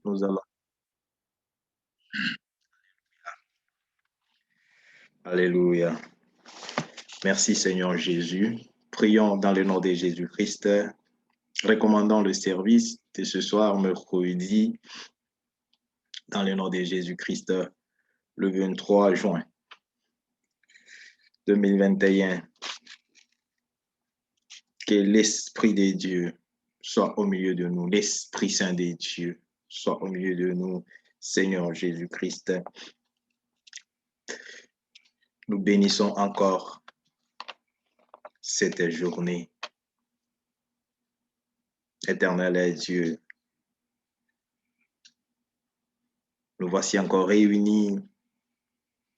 Nous allons. Alléluia. Merci Seigneur Jésus. Prions dans le nom de Jésus-Christ. Recommandons le service de ce soir, mercredi, dans le nom de Jésus-Christ, le 23 juin 2021. Que l'Esprit de Dieu soit au milieu de nous. L'Esprit Saint de Dieu soit au milieu de nous. Seigneur Jésus-Christ, nous bénissons encore cette journée. Éternel Dieu, nous voici encore réunis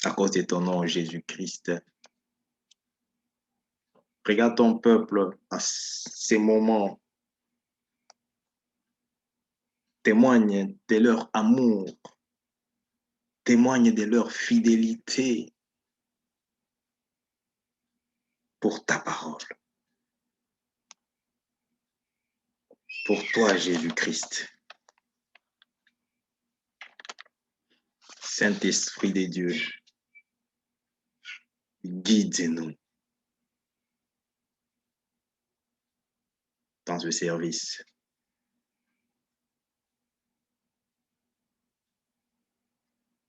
à cause de ton nom, Jésus-Christ. Regarde ton peuple à ces moments. Témoigne de leur amour. Témoigne de leur fidélité pour ta parole. Pour toi, Jésus-Christ. Saint-Esprit de Dieu, guide-nous dans ce service.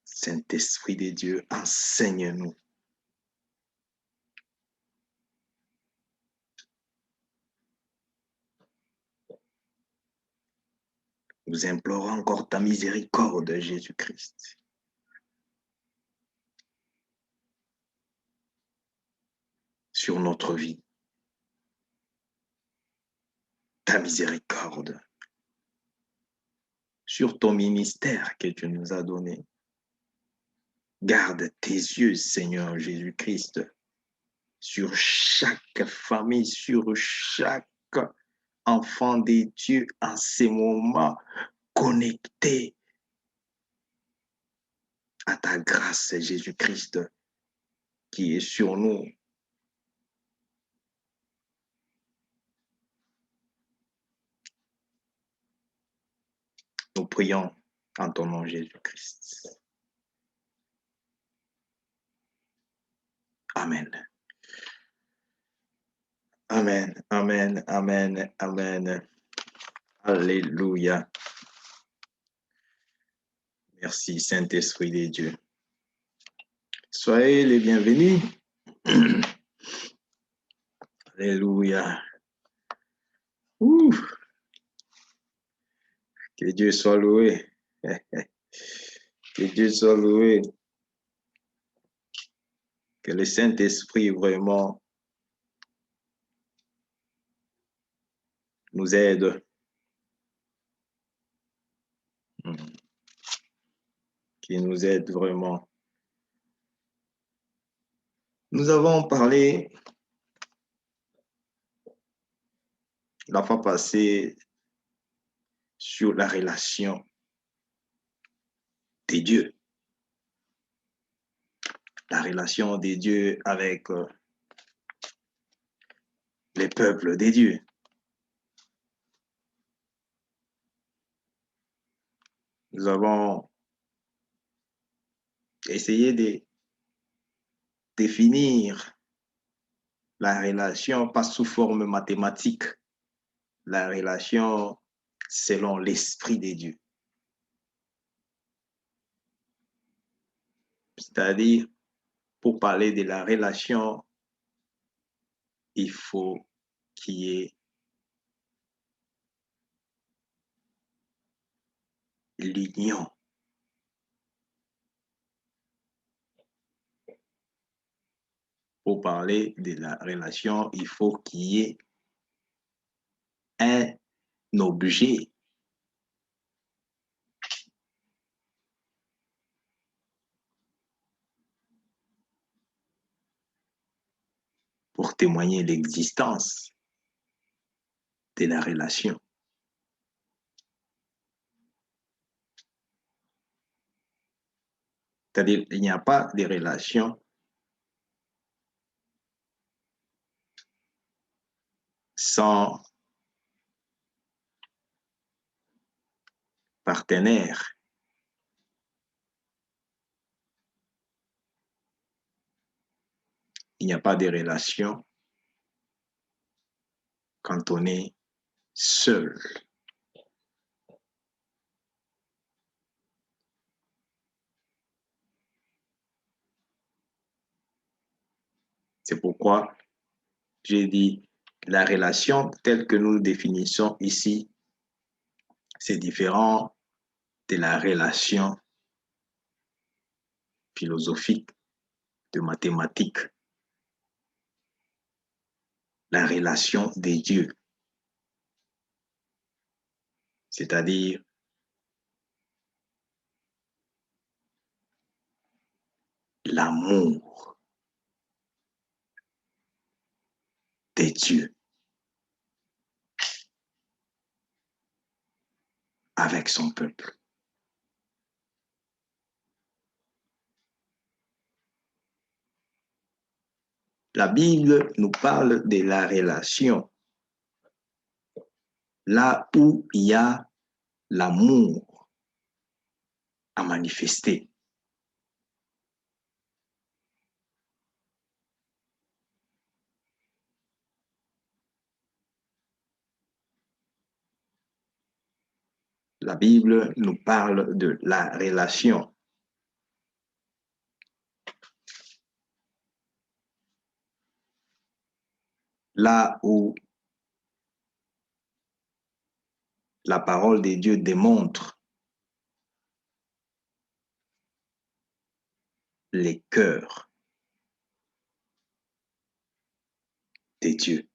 Saint-Esprit de Dieu, enseigne-nous. Nous implorons encore ta miséricorde, Jésus-Christ. Sur notre vie. Ta miséricorde. Sur ton ministère que tu nous as donné. Garde tes yeux, Seigneur Jésus-Christ, sur chaque famille, sur chaque enfant de Dieu en ces moments connectés à ta grâce, Jésus-Christ, qui est sur nous. Nous prions en ton nom, Jésus-Christ. Amen. Amen, amen, amen, amen. Alléluia. Merci, Saint-Esprit de Dieu. Soyez les bienvenus. Alléluia. Ouh. Que Dieu soit loué. Que Dieu soit loué. Que le Saint-Esprit vraiment nous aide. Qui nous aide vraiment. Nous avons parlé la fois passée sur la relation de Dieu. La relation de Dieu avec les peuples de Dieu. Nous avons essayé de définir la relation pas sous forme mathématique, la relation selon l'Esprit de Dieu. C'est-à-dire, pour parler de la relation, il faut qu'il y ait l'union. Pour parler de la relation, il faut qu'il y ait un objet. Pour témoigner l'existence de la relation. C'est-à-dire, il n'y a pas de relation sans partenaire. Il n'y a pas de relation quand on est seul. C'est pourquoi j'ai dit la relation telle que nous définissons ici, c'est différent de la relation philosophique de mathématiques. La relation des dieux, c'est-à-dire l'amour des dieux avec son peuple. La Bible nous parle de la relation là où il y a l'amour à manifester. La Bible nous parle de la relation. Là où la parole de Dieu démontre les cœurs des dieux.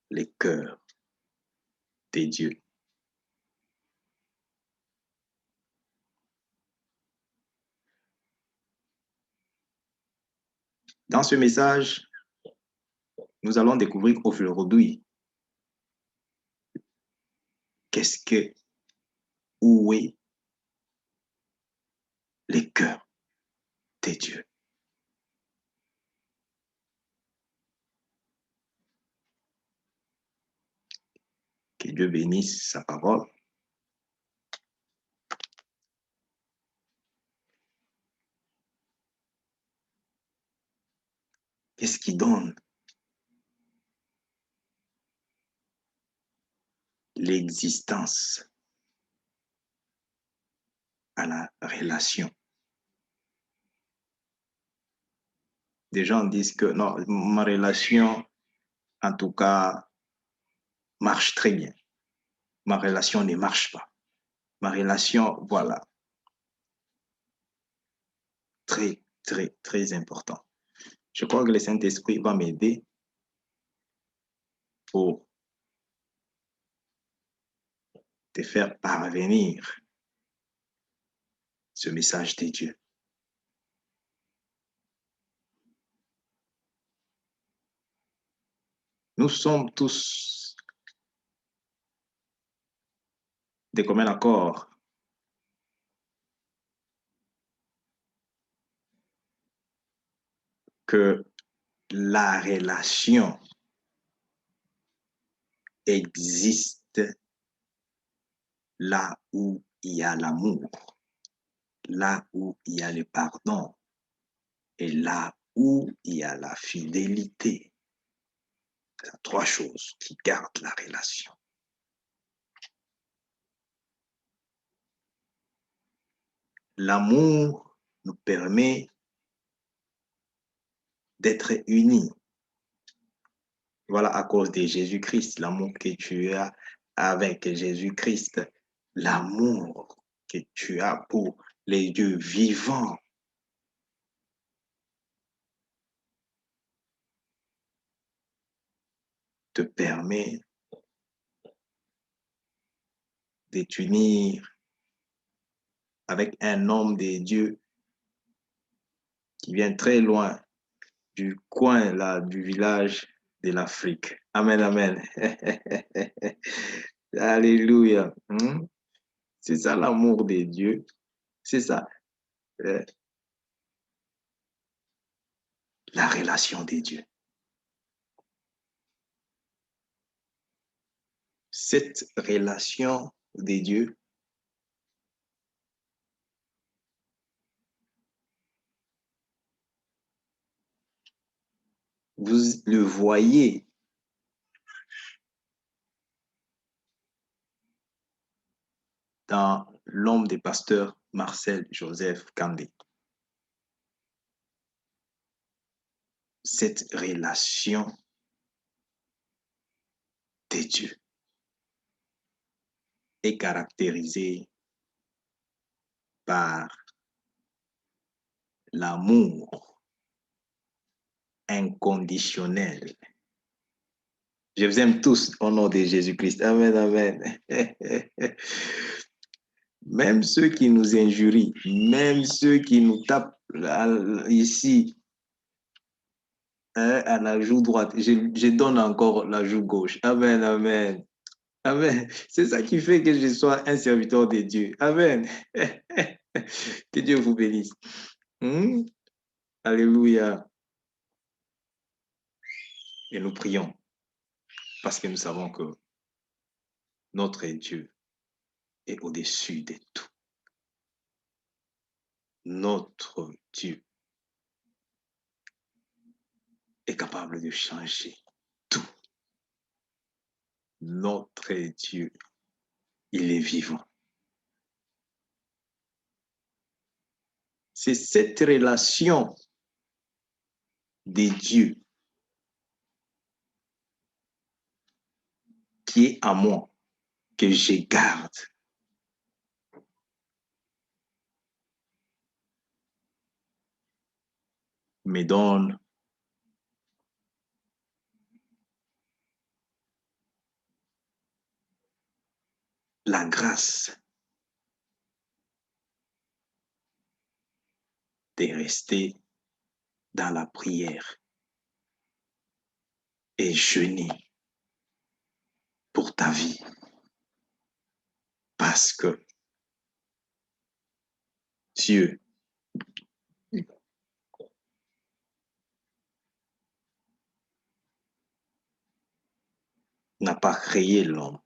Les cœurs des dieux. Dans ce message, nous allons découvrir aujourd'hui où est les cœurs des dieux. Que Dieu bénisse sa parole. Qu'est-ce qui donne l'existence à la relation? Des gens disent que non, ma relation, en tout cas, marche très bien. Ma relation ne marche pas. Ma relation, voilà, très, très, très important. Je crois que le Saint-Esprit va m'aider pour te faire parvenir ce message de Dieu. Nous sommes tous de commun accord que la relation existe là où il y a l'amour, là où il y a le pardon et là où il y a la fidélité. C'est trois choses qui gardent la relation. L'amour nous permet d'être unis. Voilà, à cause de Jésus-Christ, l'amour que tu as avec Jésus-Christ, l'amour que tu as pour les dieux vivants. Te permet de t'unir avec un homme de Dieu qui vient très loin du coin là, du village de l'Afrique. Amen, amen. Alléluia. C'est ça l'amour de Dieu. C'est ça. La relation des dieux. cette relation de Dieu vous le voyez dans l'homme des pasteurs Marcel Joseph Kandé. Cette relation de Dieu est caractérisée par l'amour inconditionnel. Je vous aime tous au nom de Jésus-Christ. Amen, amen. Même ceux qui nous injurient, même ceux qui nous tapent ici à la joue droite, je donne encore la joue gauche. Amen, amen. Amen. C'est ça qui fait que je sois un serviteur de Dieu. Amen. Que Dieu vous bénisse. Alléluia. Et nous prions parce que nous savons que notre Dieu est au-dessus de tout. Notre Dieu est capable de changer tout. Notre Dieu, il est vivant. C'est cette relation de Dieu qui est à moi, que je garde. Me donne la grâce de rester dans la prière et jeûner pour ta vie. Parce que Dieu n'a pas créé l'homme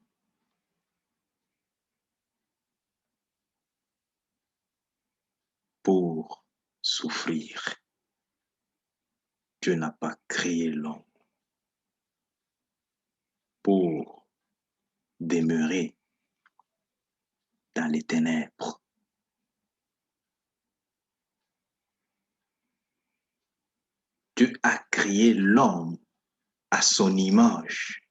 pour souffrir. Dieu n'a pas créé l'homme pour demeurer dans les ténèbres. Dieu a créé l'homme à son image.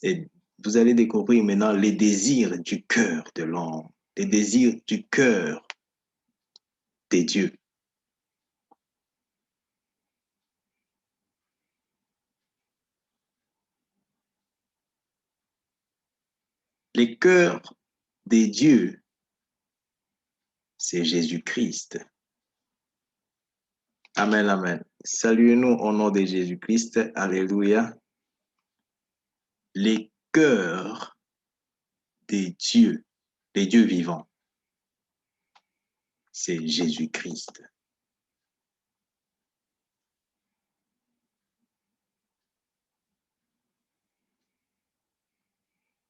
Et vous allez découvrir maintenant les désirs du cœur de l'homme, les désirs du cœur de Dieu. Les cœurs de Dieu, c'est Jésus-Christ. Amen, amen. Saluez-nous au nom de Jésus-Christ. Alléluia. Les cœurs des dieux vivants, c'est Jésus-Christ.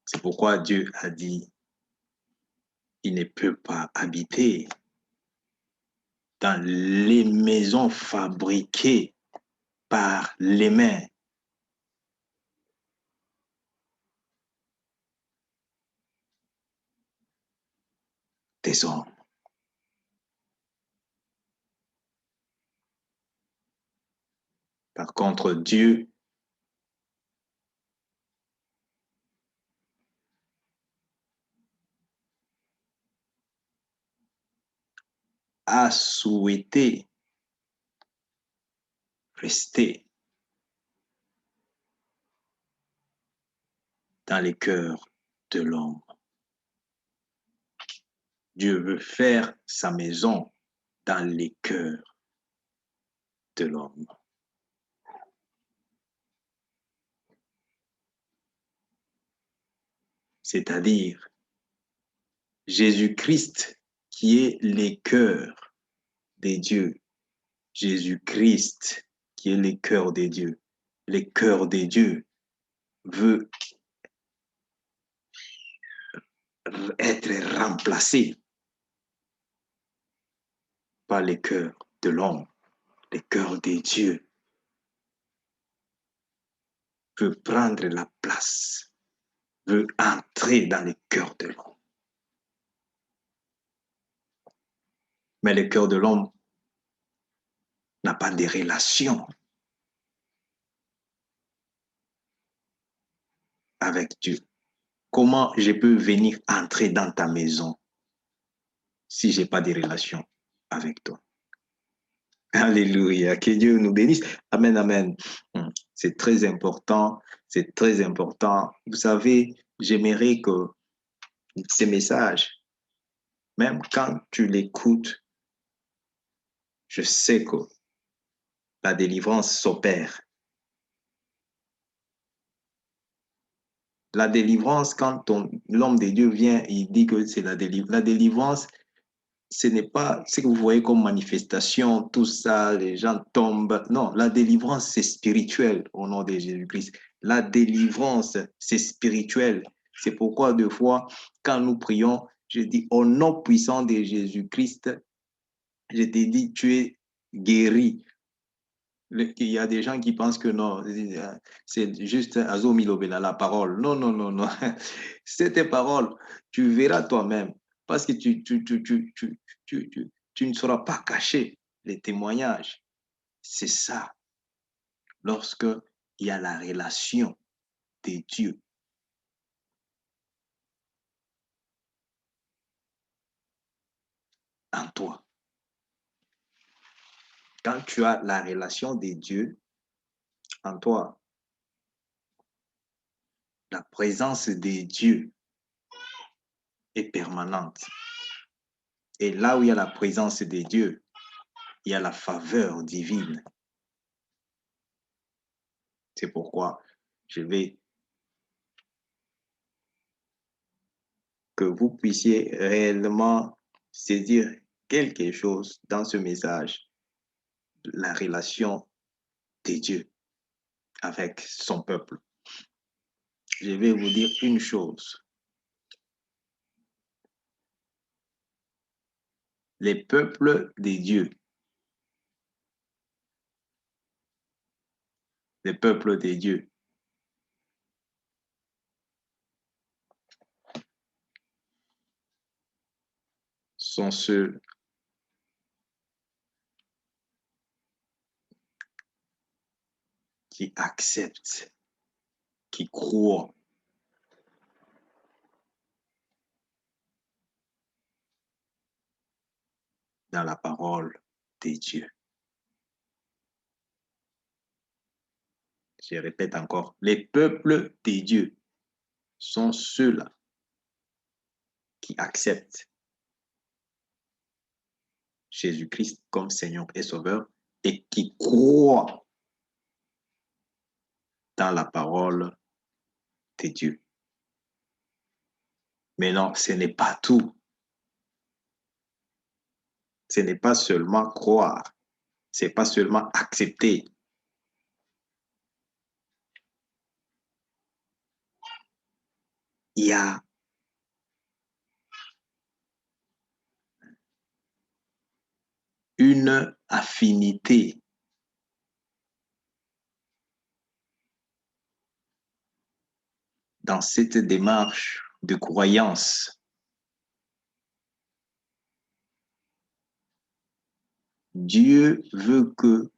C'est pourquoi Dieu a dit, il ne peut pas habiter dans les maisons fabriquées par les mains. Des hommes. Par contre, Dieu a souhaité rester dans les cœurs de l'homme. Dieu veut faire sa maison dans les cœurs de l'homme. C'est-à-dire Jésus-Christ qui est les cœurs des dieux. Jésus-Christ qui est les cœurs des dieux. le cœur de Dieu veut être remplacé par le cœur de l'homme. Le cœur de Dieu veut prendre la place, veut entrer dans le cœur de l'homme. Mais le cœur de l'homme n'a pas de relation avec Dieu. Comment je peux venir entrer dans ta maison si je n'ai pas de relation avec toi? Alléluia. Que Dieu nous bénisse. Amen, amen. C'est très important. C'est très important. Vous savez, j'aimerais que ces messages, même quand tu l'écoutes, je sais que la délivrance s'opère. La délivrance, quand l'homme de Dieu vient, il dit que c'est la délivrance. La délivrance, ce n'est pas ce que vous voyez comme manifestation, tout ça, les gens tombent. Non, la délivrance, c'est spirituel au nom de Jésus-Christ. La délivrance, c'est spirituel. C'est pourquoi, deux fois, quand nous prions, je dis au nom puissant de Jésus-Christ, je te dis, tu es guéri. Il y a des gens qui pensent que non, c'est juste Azomilobela, la parole. Non, non, non, non. Cette parole, tu verras toi-même. Parce que tu ne sauras pas cacher les témoignages. C'est ça. Lorsque il y a la relation de Dieu en toi. Quand tu as la relation de Dieu en toi, la présence de Dieu est permanente. Et là où il y a la présence de Dieu, il y a la faveur divine. C'est pourquoi je vais que vous puissiez réellement saisir quelque chose dans ce message, la relation de Dieu avec son peuple. Je vais vous dire une chose. Les peuples de Dieu, les peuples de Dieu, sont ceux qui acceptent, qui croient dans la parole de Dieu. Je répète encore, les peuples de Dieu sont ceux-là qui acceptent Jésus-Christ comme Seigneur et Sauveur et qui croient dans la parole de Dieu. Mais non, ce n'est pas tout. Ce n'est pas seulement croire, ce n'est pas seulement accepter. Il y a une affinité dans cette démarche de croyance. Dieu veut que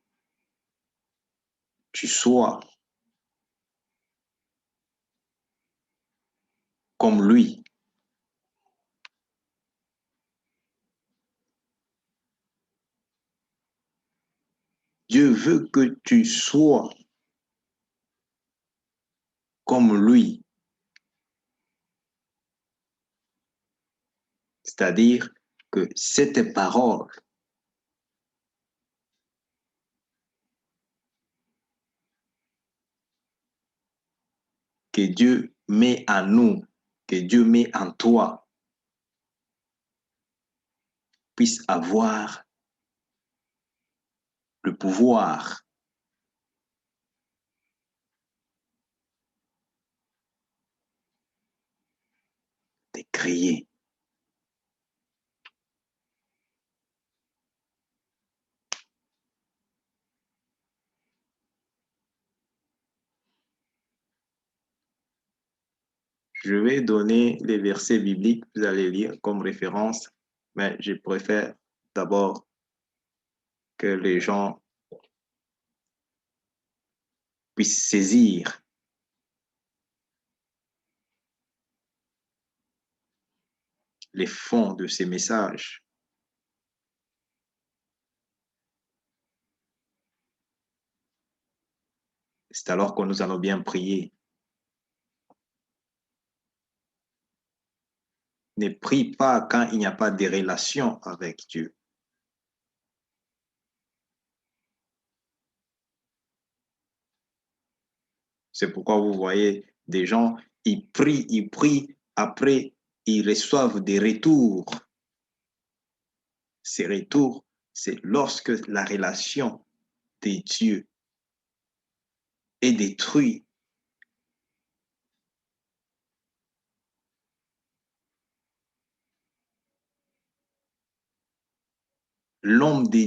tu sois comme lui. Dieu veut que tu sois comme lui. C'est-à-dire que cette parole que Dieu met en nous, que Dieu met en toi, puisse avoir le pouvoir crier. Je vais donner les versets bibliques, vous allez lire comme référence, mais je préfère d'abord que les gens puissent saisir les fonds de ces messages. C'est alors que nous allons bien prier. Ne prie pas quand il n'y a pas de relation avec Dieu. C'est pourquoi vous voyez des gens, ils prient, après ils reçoivent des retours. Ces retours, c'est lorsque la relation de Dieu est détruite. L'homme de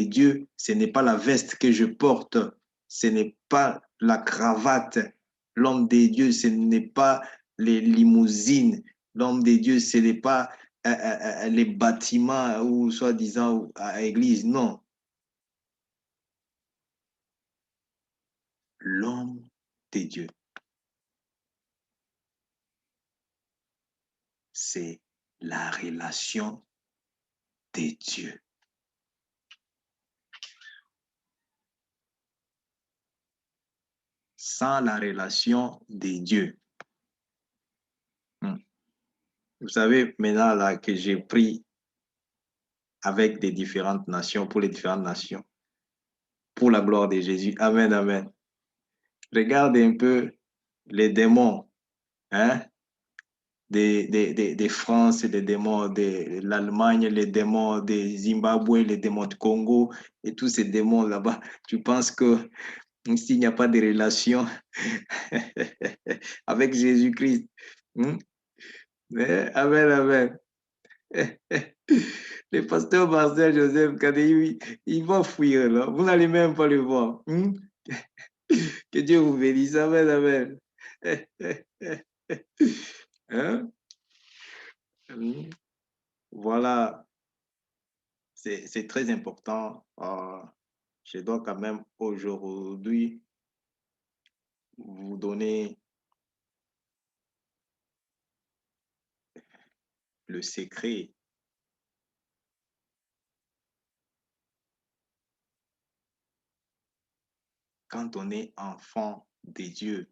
Dieu, ce n'est pas la veste que je porte, ce n'est pas la cravate. L'homme de Dieu, ce n'est pas les limousines. L'homme de Dieu, ce n'est pas les bâtiments ou soi-disant à l'église. Non. L'homme de Dieu, c'est la relation de Dieu. Sans la relation de Dieu. Vous savez, maintenant là, que j'ai pris avec des différentes nations, pour les différentes nations, pour la gloire de Jésus. Amen, amen. Regardez un peu les démons, hein, des France, les démons de l'Allemagne, les démons de Zimbabwe, les démons de Congo, et tous ces démons là-bas. Tu penses que s'il n'y a pas de relation avec Jésus-Christ, amen, amen. Le pasteur Marcel Joseph Kadei, il va fuir là. Vous n'allez même pas le voir. Que Dieu vous bénisse. Amen, amen. Hein? Voilà, c'est très important. Je dois quand même aujourd'hui vous donner le secret. Quand on est enfant de Dieu,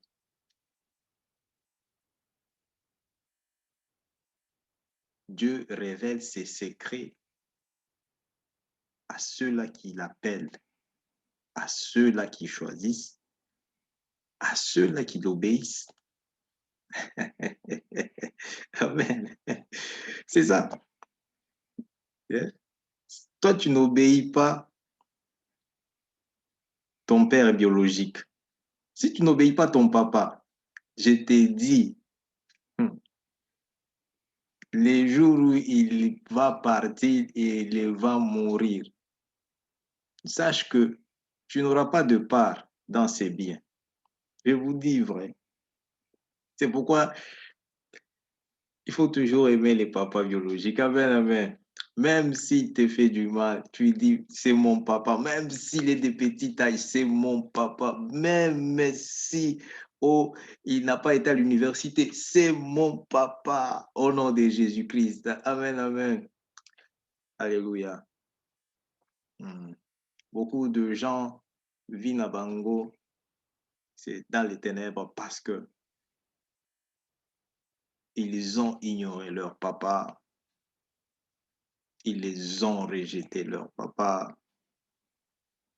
Dieu révèle ses secrets à ceux-là qui l'appellent, à ceux-là qui choisissent, à ceux-là qui l'obéissent. Amen. C'est ça. Toi, tu n'obéis pas ton père biologique. Si tu n'obéis pas ton papa, je t'ai dit, les jours où il va partir et il va mourir, sache que tu n'auras pas de part dans ses biens. Je vous dis vrai. C'est pourquoi il faut toujours aimer les papas biologiques. Amen, amen. Même s'il te fait du mal, tu dis, c'est mon papa. Même s'il est de petite taille, c'est mon papa. Même si, oh, il n'a pas été à l'université, c'est mon papa. Au nom de Jésus-Christ. Amen, amen. Alléluia. Beaucoup de gens vivent à Bango, c'est dans les ténèbres parce que ils ont ignoré leur papa. Ils les ont rejetés, leur papa.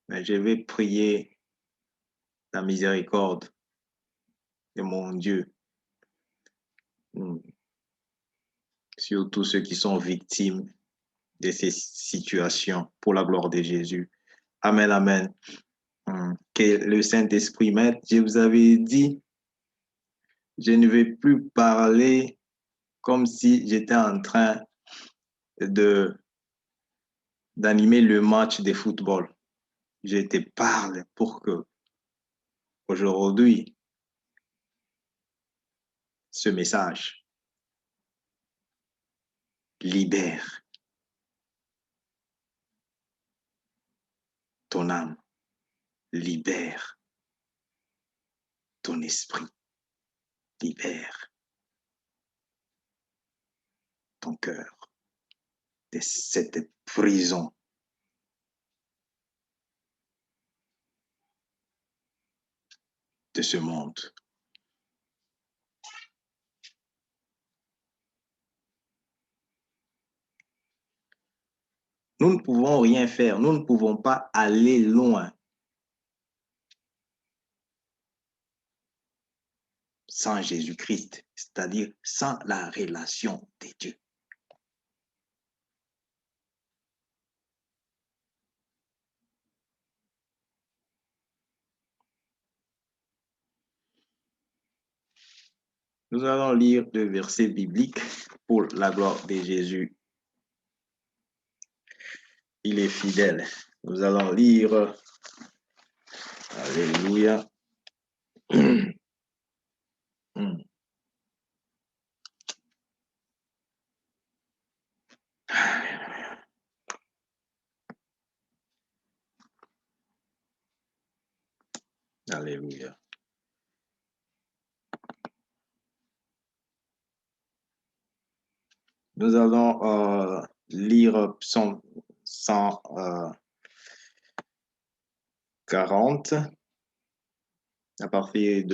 Mais je vais prier la miséricorde de mon Dieu sur tous ceux qui sont victimes de ces situations pour la gloire de Jésus. Amen, amen. Que le Saint-Esprit m'aide. Je vous avais dit, je ne vais plus parler comme si j'étais en train d'animer le match de football. Je te parle pour que aujourd'hui, ce message libère ton âme, libère ton esprit, libère ton cœur de cette prison. De ce monde. Nous ne pouvons rien faire, nous ne pouvons pas aller loin sans Jésus-Christ, c'est-à-dire sans la relation de Dieu. Nous allons lire deux versets bibliques pour la gloire de Jésus. Il est fidèle. Nous allons lire, alléluia. Alléluia. Nous allons lire Psaume 140 à partir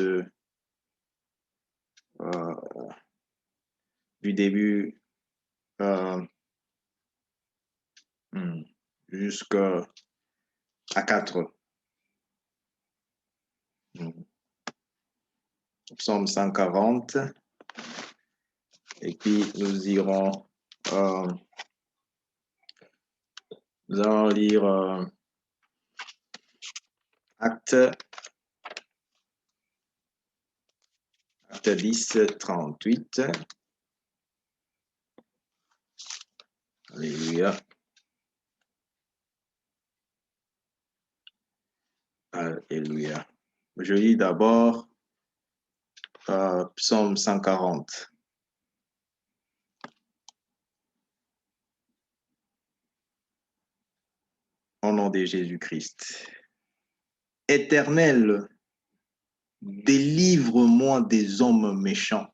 du début jusqu'à 4. Psaume 140. Et puis nous irons, nous allons lire Acte 10, 38. Alléluia. Alléluia. Je lis d'abord Psaume 140. Au nom de Jésus-Christ. Éternel, délivre-moi des hommes méchants.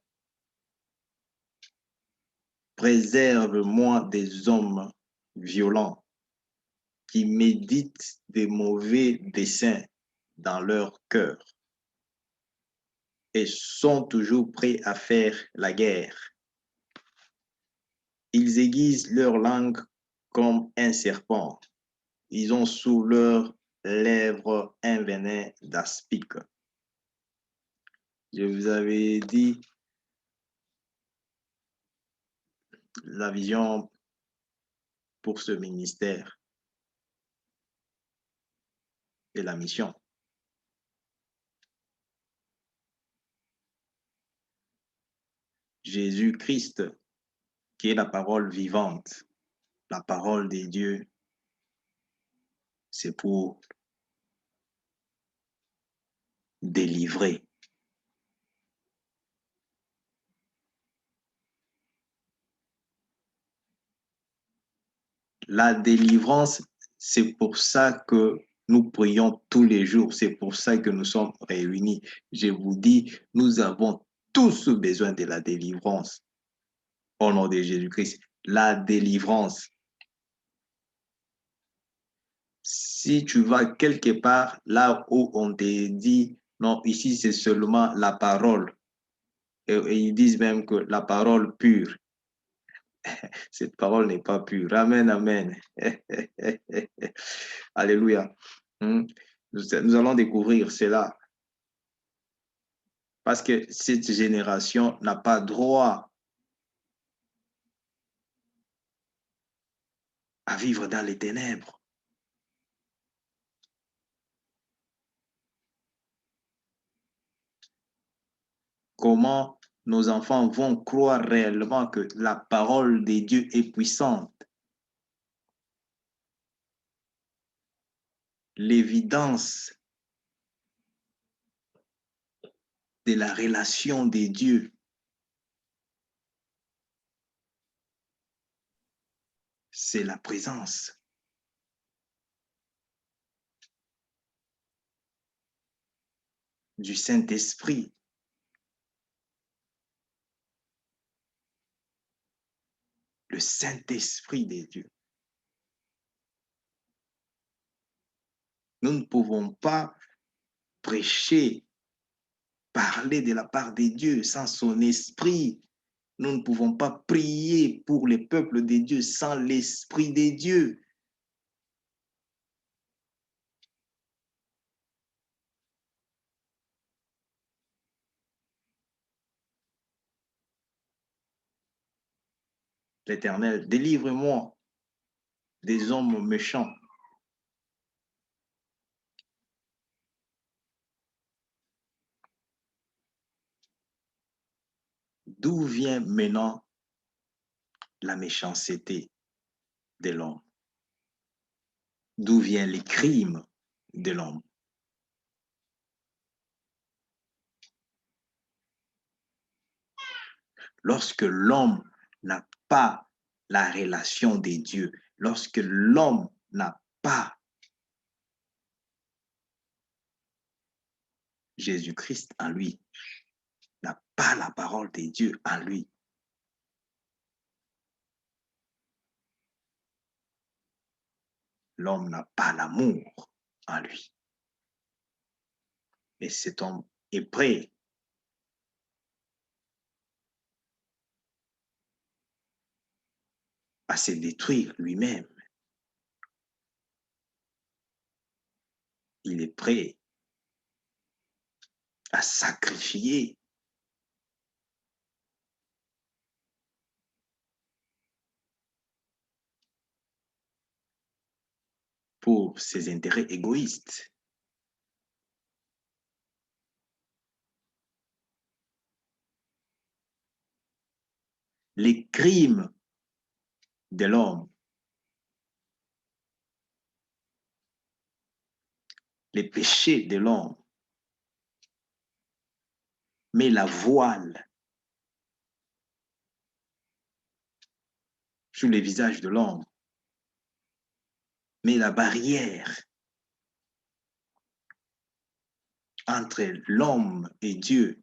Préserve-moi des hommes violents qui méditent des mauvais desseins dans leur cœur et sont toujours prêts à faire la guerre. Ils aiguisent leur langue comme un serpent. Ils ont sous leurs lèvres un venin d'aspic. Je vous avais dit la vision pour ce ministère et la mission. Jésus-Christ, qui est la parole vivante, la parole de Dieu, c'est pour délivrer. La délivrance, c'est pour ça que nous prions tous les jours. C'est pour ça que nous sommes réunis. Je vous dis, nous avons tous besoin de la délivrance. Au nom de Jésus-Christ, la délivrance. Si tu vas quelque part, là où on te dit, non, ici c'est seulement la parole. Et ils disent même que la parole pure. Cette parole n'est pas pure. Amen, amen. Alléluia. Nous allons découvrir cela. Parce que cette génération n'a pas droit à vivre dans les ténèbres. Comment nos enfants vont croire réellement que la parole de Dieu est puissante. L'évidence de la relation de Dieu, c'est la présence du Saint-Esprit. Le Saint-Esprit de Dieu. Nous ne pouvons pas prêcher, parler de la part de Dieu sans son esprit. Nous ne pouvons pas prier pour les peuples de Dieu sans l'Esprit de Dieu. L'Éternel, délivre-moi des hommes méchants. D'où vient maintenant la méchanceté de l'homme? D'où viennent les crimes de l'homme? Lorsque l'homme n'a pas la relation de Dieu, lorsque l'homme n'a pas Jésus-Christ en lui, n'a pas la parole de Dieu en lui, l'homme n'a pas l'amour en lui. Et cet homme est prêt à se détruire lui-même. Il est prêt à sacrifier pour ses intérêts égoïstes. Les crimes de l'homme, les péchés de l'homme, met la voile sur le visage de l'homme, met la barrière entre l'homme et Dieu.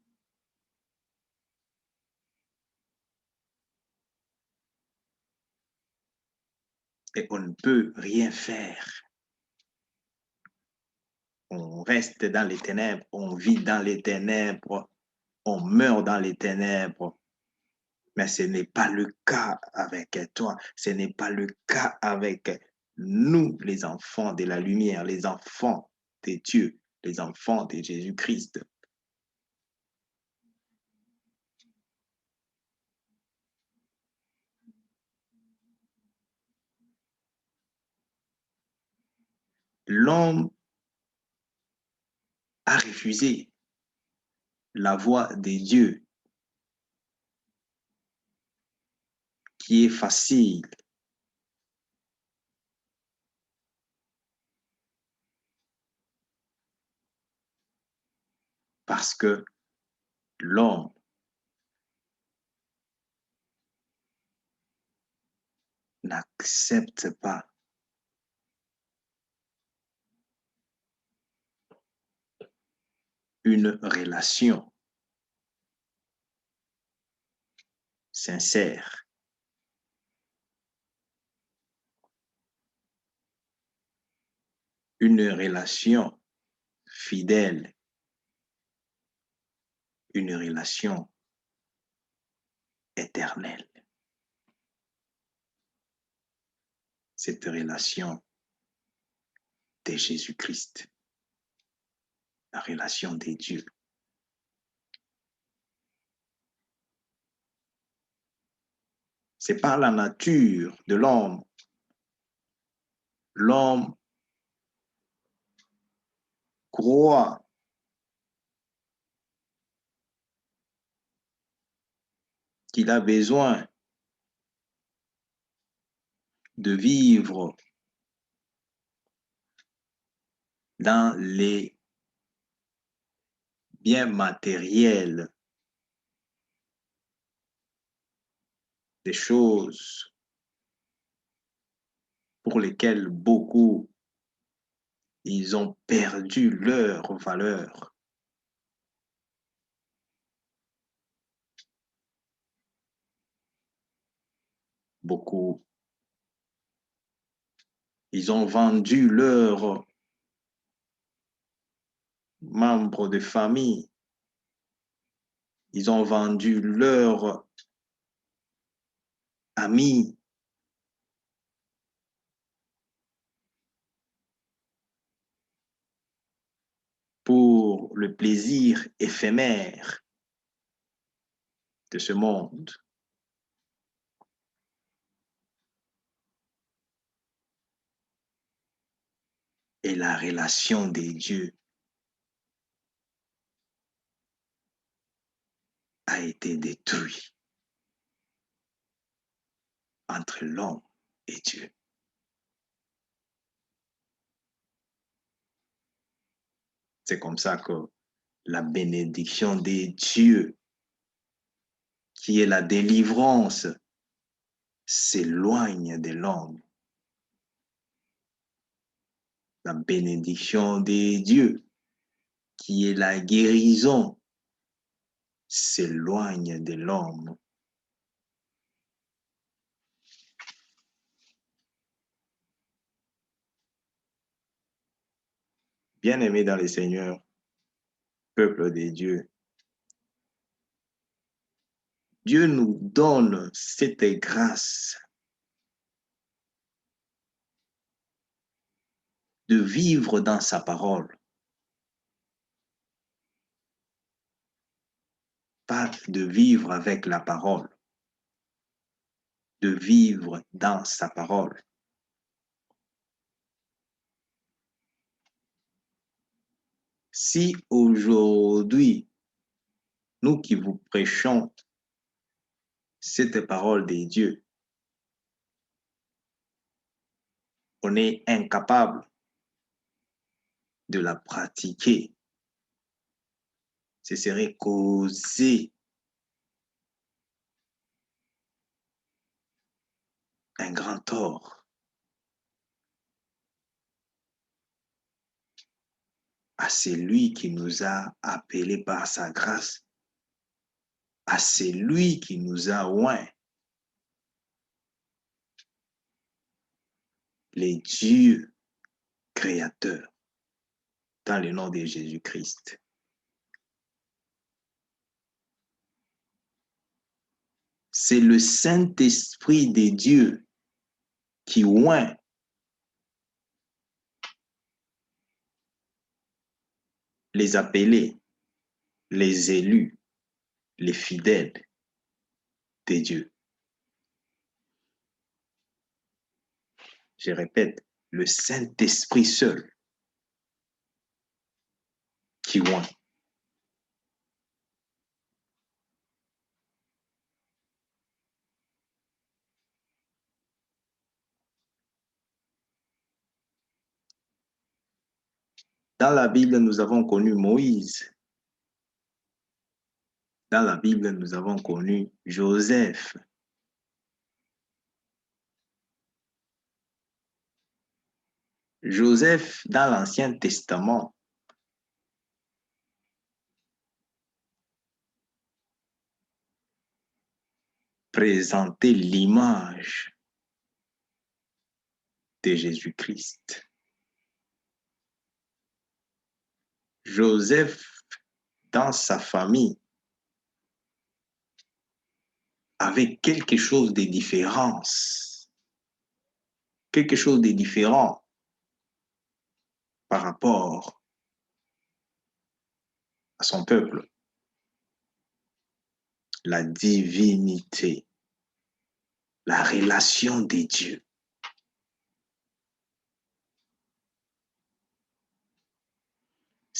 Et on ne peut rien faire. On reste dans les ténèbres, on vit dans les ténèbres, on meurt dans les ténèbres. Mais ce n'est pas le cas avec toi, ce n'est pas le cas avec nous, les enfants de la lumière, les enfants de Dieu, les enfants de Jésus-Christ. L'homme a refusé la voie de Dieu qui est facile. Parce que l'homme n'accepte pas une relation sincère, une relation fidèle, une relation éternelle. Cette relation de Jésus-Christ, la relation de Dieu. C'est par la nature de l'homme. L'homme croit qu'il a besoin de vivre dans les biens matériels, des choses pour lesquelles beaucoup, ils ont perdu leur valeur. Beaucoup, ils ont vendu leurs membres de famille, ils ont vendu leurs amis, pour le plaisir éphémère de ce monde. Et la relation des dieux a été détruite entre l'homme et Dieu. C'est comme ça que la bénédiction des dieux, qui est la délivrance, s'éloigne de l'homme. La bénédiction des dieux, qui est la guérison, s'éloigne de l'homme. Bien-aimés dans le Seigneur, peuple des dieux, Dieu nous donne cette grâce de vivre dans sa parole, pas de vivre avec la parole, de vivre dans sa parole. Si aujourd'hui, nous qui vous prêchons cette parole des dieux, on est incapable de la pratiquer, ce serait causer un grand tort à celui qui nous a appelés par sa grâce, à celui qui nous a oints, les dieux créateurs, dans le nom de Jésus-Christ. C'est le Saint-Esprit des dieux qui oint les appelés, les élus, les fidèles des dieux. Je répète, le Saint-Esprit seul qui oint. Dans la Bible, nous avons connu Moïse. Dans la Bible, nous avons connu Joseph. Joseph, dans l'Ancien Testament, présentait l'image de Jésus-Christ. Joseph, dans sa famille, avait quelque chose de différent. Quelque chose de différent par rapport à son peuple. La divinité, la relation des dieux.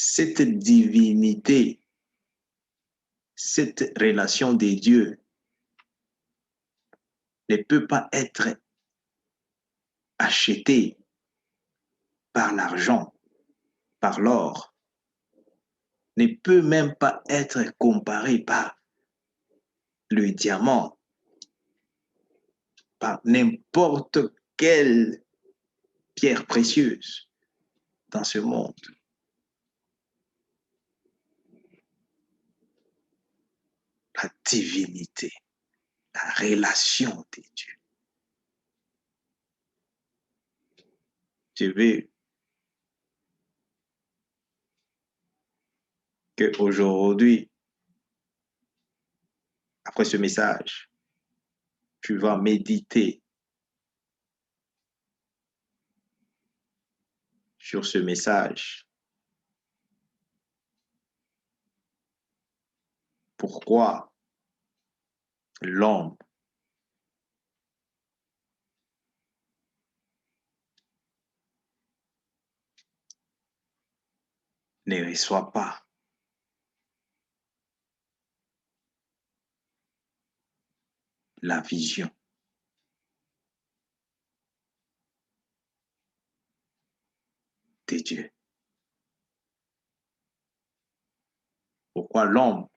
Cette divinité, cette relation des dieux ne peut pas être acheté par l'argent, par l'or, ne peut même pas être comparé par le diamant, par n'importe quelle pierre précieuse dans ce monde. La divinité, la relation de Dieu. Je veux qu'aujourd'hui, après ce message, tu vas méditer sur ce message. Pourquoi l'homme ne reçoit pas la vision de Dieu. Pourquoi l'homme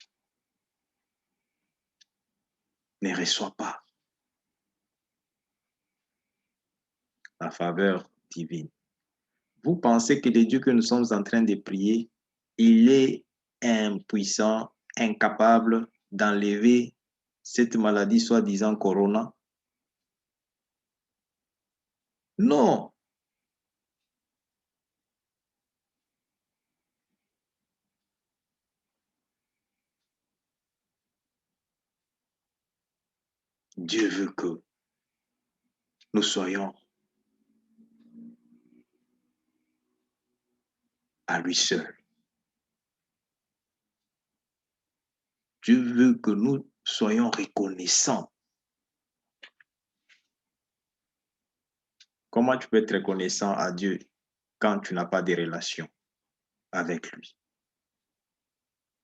ne reçoit pas la faveur divine. Vous pensez que le Dieu que nous sommes en train de prier, il est impuissant, incapable d'enlever cette maladie soi-disant corona? Non. Dieu veut que nous soyons à lui seul. Dieu veut que nous soyons reconnaissants. Comment tu peux être reconnaissant à Dieu quand tu n'as pas de relation avec lui?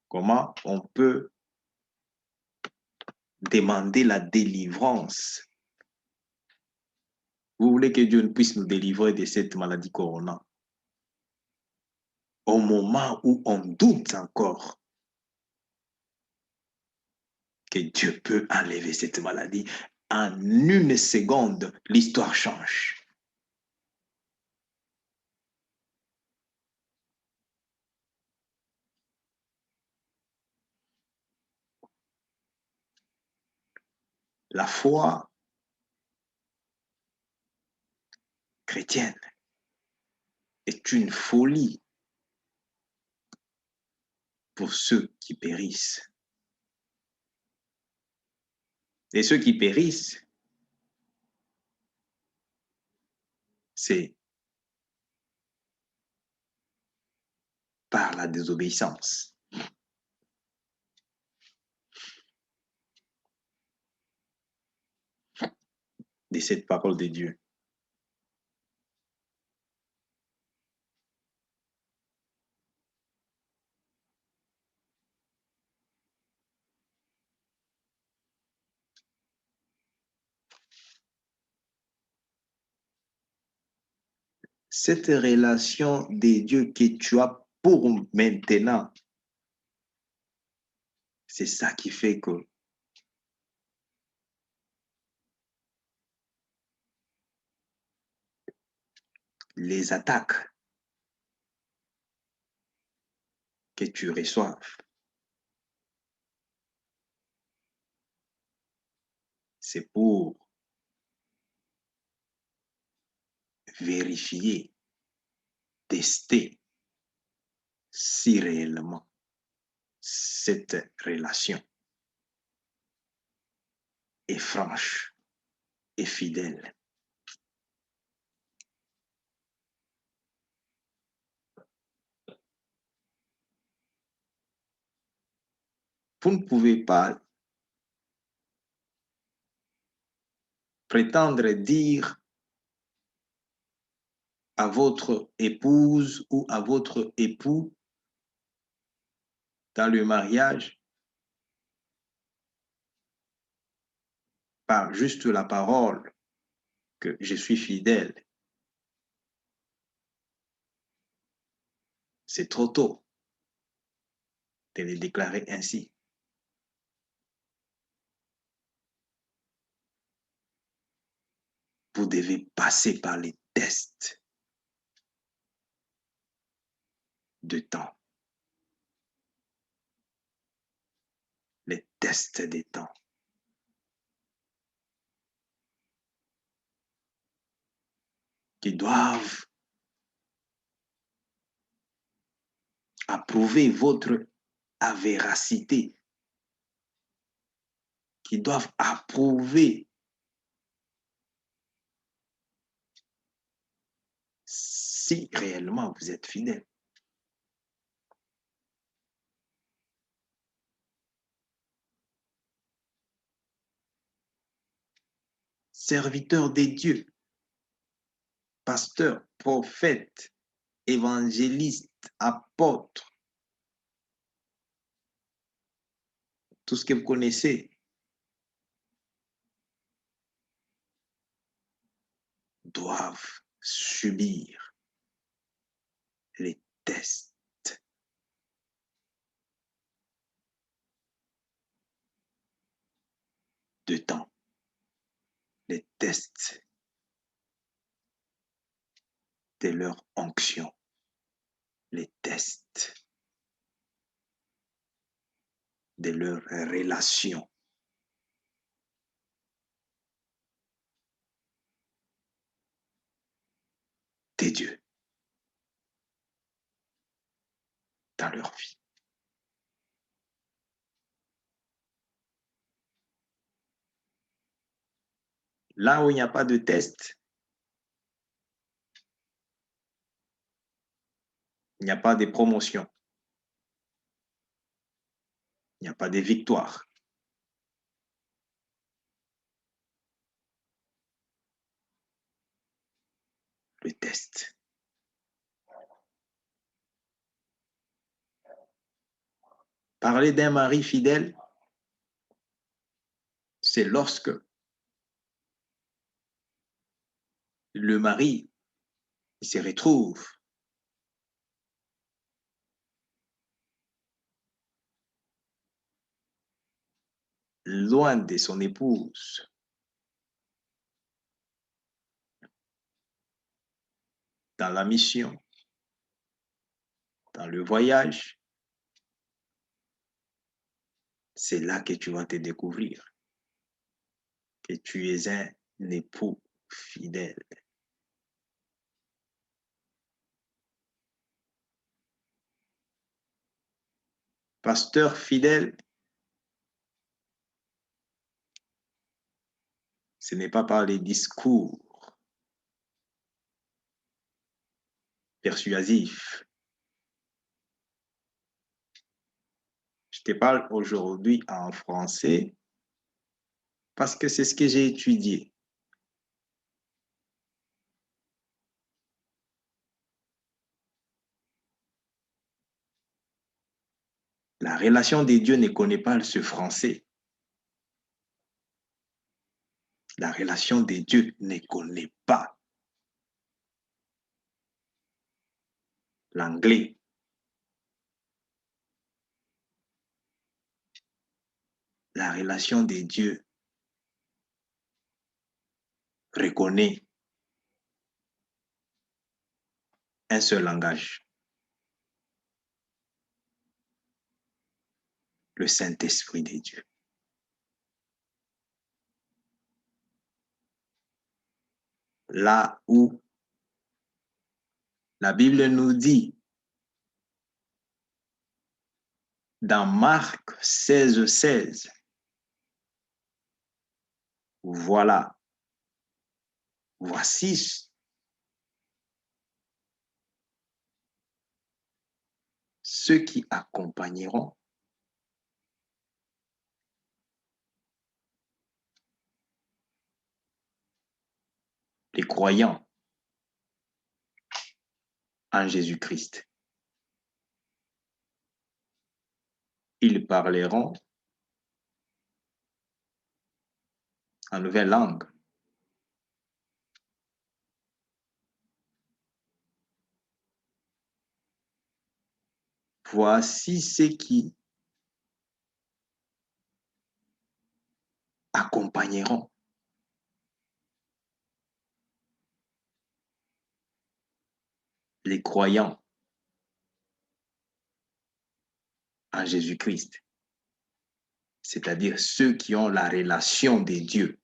Comment on peut demander la délivrance? Vous voulez que Dieu puisse nous délivrer de cette maladie corona? Au moment où on doute encore que Dieu peut enlever cette maladie, en une seconde, l'histoire change. La foi chrétienne est une folie pour ceux qui périssent. Et ceux qui périssent, c'est par la désobéissance. De cette parole de Dieu. Cette relation de Dieu que tu as pour maintenant, c'est ça qui fait que les attaques que tu reçoives, c'est pour vérifier, tester si réellement cette relation est franche et fidèle. Vous ne pouvez pas prétendre dire à votre épouse ou à votre époux dans le mariage par juste la parole que je suis fidèle, c'est trop tôt de le déclarer ainsi. Vous devez passer par les tests de temps. Les tests des temps. Qui doivent approuver votre véracité, qui doivent approuver si réellement vous êtes fidèle. Serviteur des dieux, pasteur, prophète, évangéliste, apôtre, tout ce que vous connaissez, doivent subir les tests de temps, les tests de leur onction, les tests de leur relation. Des dieux dans leur vie. Là où il n'y a pas de test, il n'y a pas de promotion, il n'y a pas de victoire. Le test. Parler d'un mari fidèle, c'est lorsque le mari se retrouve loin de son épouse, dans la mission, dans le voyage. C'est là que tu vas te découvrir que tu es un époux fidèle. Pasteur fidèle, ce n'est pas par les discours persuasifs. Je te parle aujourd'hui en français parce que c'est ce que j'ai étudié. La relation des dieux ne connaît pas ce français. La relation des dieux ne connaît pas l'anglais. La relation des dieux reconnaît un seul langage, le Saint-Esprit des dieux. Là où la Bible nous dit, dans Marc 16, 16, voilà, voici ceux qui accompagneront les croyants en Jésus-Christ. Ils parleront en nouvelle langue. Voici ceux qui accompagneront les croyants en Jésus-Christ, c'est-à-dire ceux qui ont la relation de Dieu.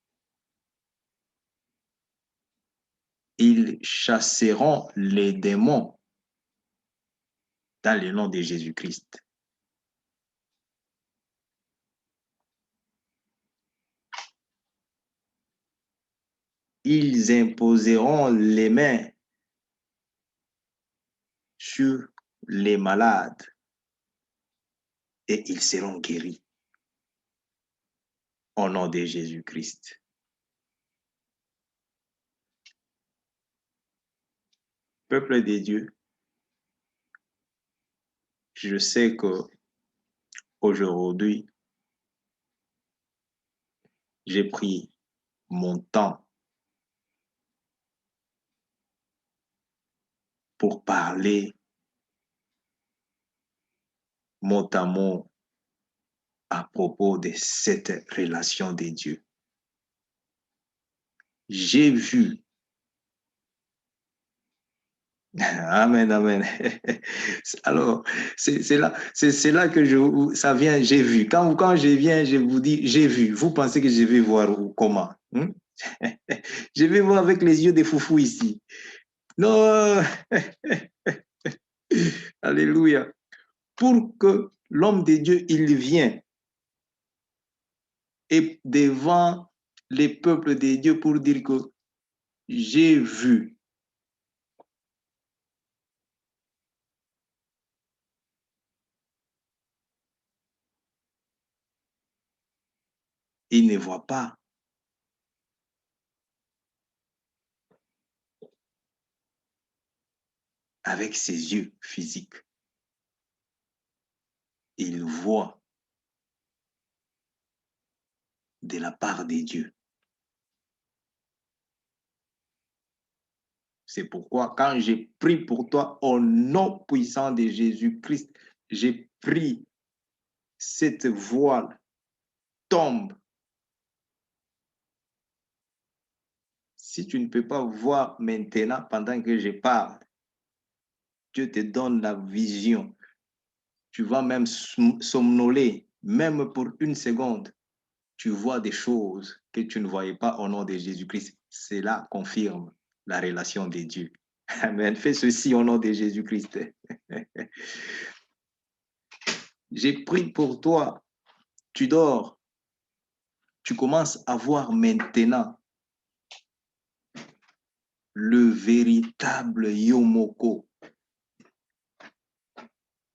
Ils chasseront les démons dans le nom de Jésus-Christ. Ils imposeront les mains sur les malades et ils seront guéris au nom de Jésus-Christ. Peuple de Dieu, je sais que aujourd'hui, j'ai pris mon temps pour parler mot à mot à propos de cette relation de Dieu. J'ai vu, amen, amen. Alors, c'est là que ça vient, j'ai vu. Quand je viens, je vous dis, j'ai vu. Vous pensez que je vais voir comment? Je vais voir avec les yeux des foufous ici. Non, alléluia. Pour que l'homme de Dieu, il vient et devant les peuples de Dieu pour dire que j'ai vu. Il ne voit pas avec ses yeux physiques. Il voit de la part de Dieu. C'est pourquoi quand j'ai prié pour toi au nom puissant de Jésus-Christ, j'ai pris cette voile tombe. Si tu ne peux pas voir maintenant pendant que je parle, Dieu te donne la vision. Tu vas même somnoler, même pour une seconde. Tu vois des choses que tu ne voyais pas au nom de Jésus-Christ. Cela confirme la relation de Dieu. Amen. Fais ceci au nom de Jésus-Christ. J'ai prié pour toi. Tu dors. Tu commences à voir maintenant le véritable Yomoko.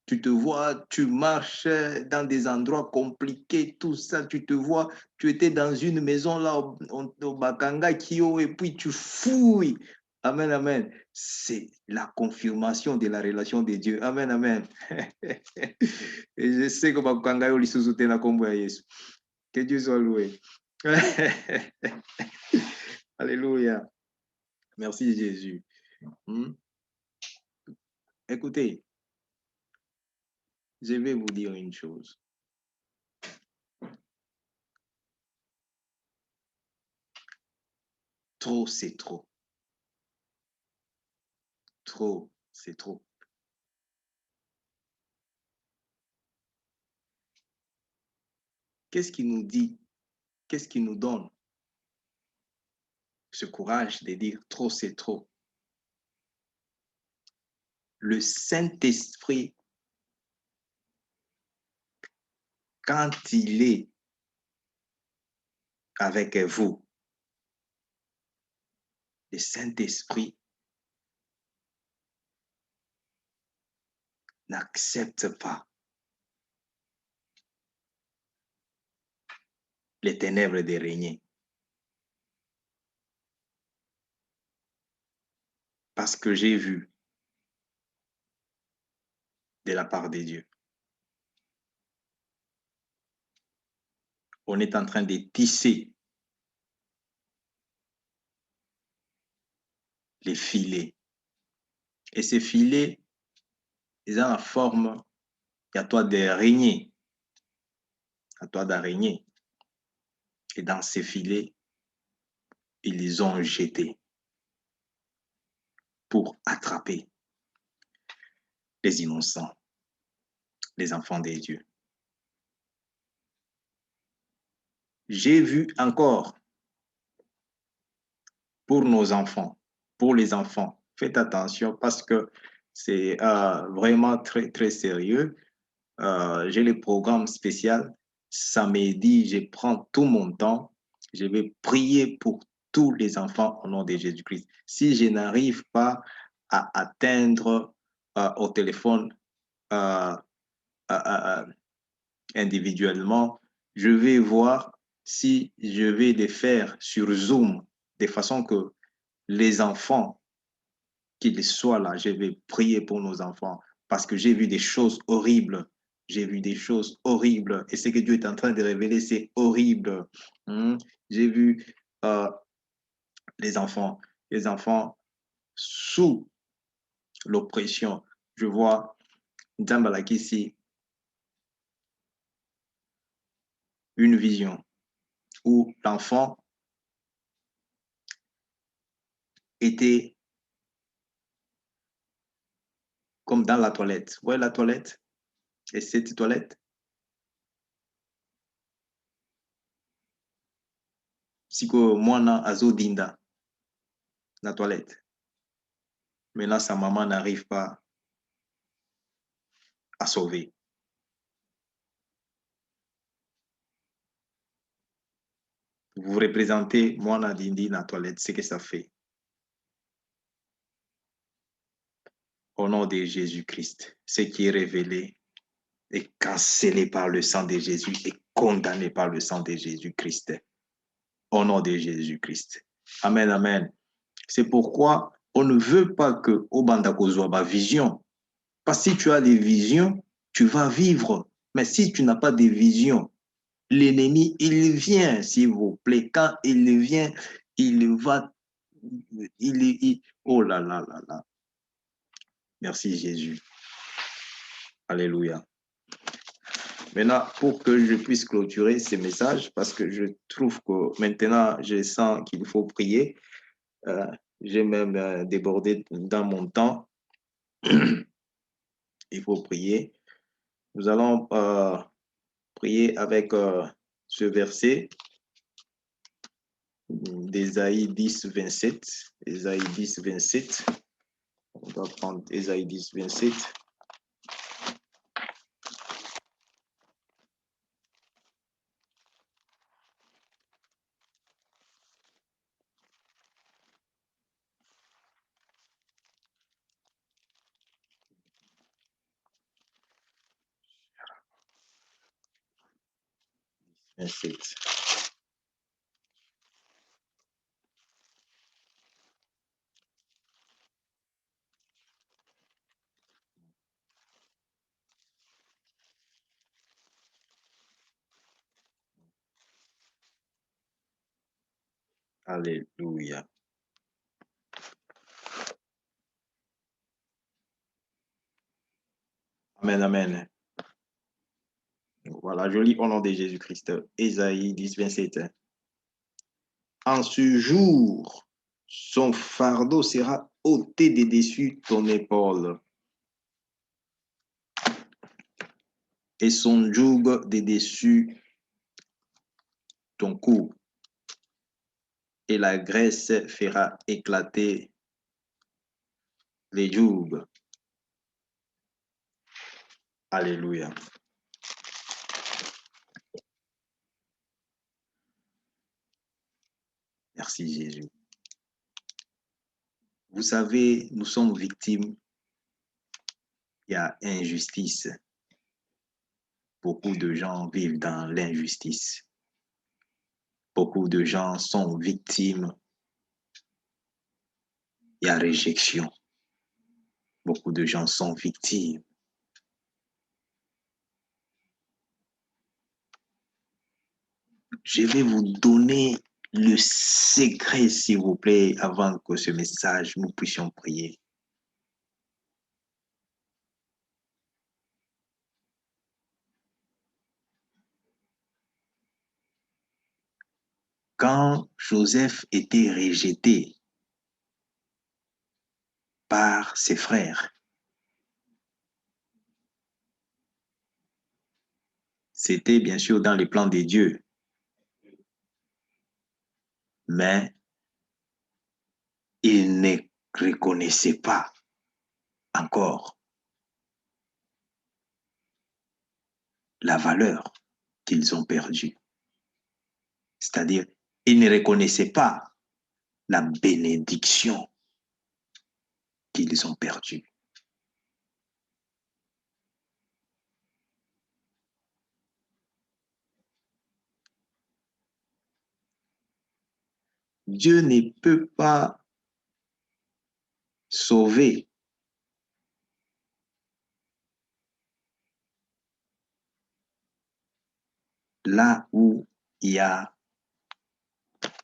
Tu te vois, tu marches dans des endroits compliqués, tout ça, tu te vois, tu étais dans une maison là au Bakanga Kyo et puis tu fouilles. Amen, amen. C'est la confirmation de la relation de Dieu. Amen, amen. Et je sais que Bakanga Yo Lisuzu na kombo ya Yesu. Que Dieu soit loué. Alléluia. Merci Jésus. Écoutez, je vais vous dire une chose. Trop, c'est trop. Trop, c'est trop. Qu'est-ce qui nous dit? Qu'est-ce qui nous donne ce courage de dire trop, c'est trop? Le Saint-Esprit, quand il est avec vous, le Saint-Esprit n'accepte pas les ténèbres de régner. Parce que j'ai vu de la part de Dieu. On est en train de tisser les filets. Et ces filets, ils ont la forme, il y a toi d'araignée. À toi d'araignée. Et dans ces filets, ils les ont jetés pour attraper les innocents, les enfants des dieux. J'ai vu encore pour nos enfants, pour les enfants, faites attention parce que c'est vraiment très, très sérieux. J'ai le programme spécial. Samedi, je prends tout mon temps. Je vais prier pour tous les enfants au nom de Jésus-Christ. Si je n'arrive pas à atteindre au téléphone euh, individuellement, je vais voir si je vais les faire sur Zoom de façon que les enfants, qu'ils soient là, je vais prier pour nos enfants parce que j'ai vu des choses horribles. J'ai vu des choses horribles et ce que Dieu est en train de révéler, c'est horrible. J'ai vu euh, les enfants sous l'oppression. Je vois Nzambalakisi, une vision où l'enfant était comme dans la toilette. Vous voyez la toilette? Et cette toilette, siko mwana azodinda la toilette. Maintenant, sa maman n'arrive pas à sauver. Vous représentez mwana dindi la toilette, ce que ça fait. Au nom de Jésus-Christ, ce qui est révélé est cancellé par le sang de Jésus et condamné par le sang de Jésus-Christ. Au nom de Jésus-Christ. Amen, amen. C'est pourquoi on ne veut pas que Obanda kozwa vision. Parce que si tu as des visions, tu vas vivre. Mais si tu n'as pas de vision, l'ennemi, il vient, s'il vous plaît. Quand il vient, il va... oh là là là là. Merci Jésus. Alléluia. Maintenant, pour que je puisse clôturer ces messages, parce que je trouve que maintenant, je sens qu'il faut prier. J'ai même débordé dans mon temps. Il faut prier. Nous allons prier avec ce verset d'Ésaïe 10, 27. Ésaïe 10, 27. On va prendre Ésaïe 10, 27. Alléluia. Amen, amen. Voilà, je lis au nom de Jésus-Christ. Ésaïe 10, 27. En ce jour, son fardeau sera ôté de dessus ton épaule et son joug de dessus ton cou. Et la graisse fera éclater les jougs. Alléluia. Merci Jésus. Vous savez, nous sommes victimes. Il y a injustice. Beaucoup de gens vivent dans l'injustice. Beaucoup de gens sont victimes. Il y a réjection. Beaucoup de gens sont victimes. Je vais vous donner le secret, s'il vous plaît, avant que ce message, nous puissions prier. Quand Joseph était rejeté par ses frères, c'était bien sûr dans les plans de Dieu, mais il ne reconnaissait pas encore la valeur qu'ils ont perdue. C'est-à-dire, il ne reconnaissait pas la bénédiction qu'ils ont perdue. Dieu ne peut pas sauver là où il y a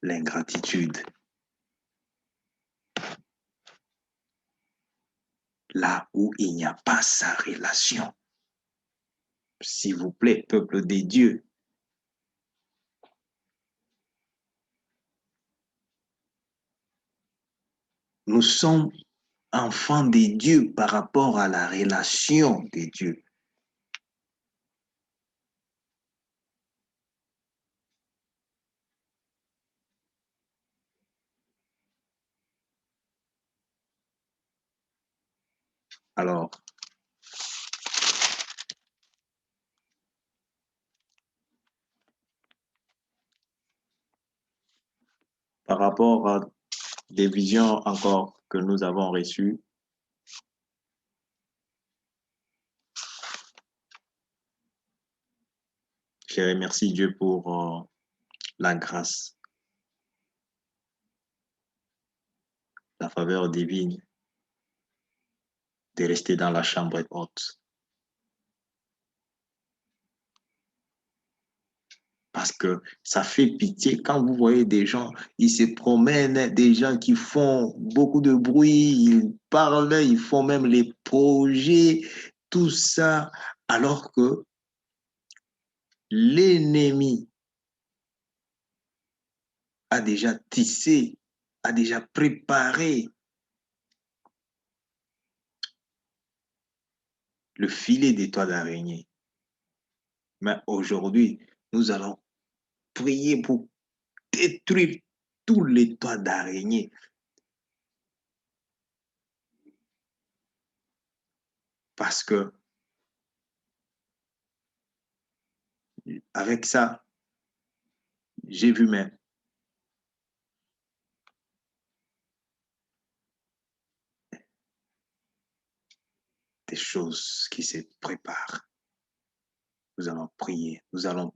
l'ingratitude, là où il n'y a pas sa relation. S'il vous plaît, peuple de Dieu, nous sommes enfants de Dieu par rapport à la relation de Dieu. Alors, par rapport à des visions encore que nous avons reçues, je remercie Dieu pour la grâce, la faveur divine de rester dans la chambre haute. Parce que ça fait pitié quand vous voyez des gens, ils se promènent, des gens qui font beaucoup de bruit, ils parlent, ils font même les projets, tout ça, alors que l'ennemi a déjà tissé, a déjà préparé le filet des toits d'araignée. Mais aujourd'hui, nous allons prier pour détruire tous les toits d'araignée. Parce que avec ça, j'ai vu même des choses qui se préparent. Nous allons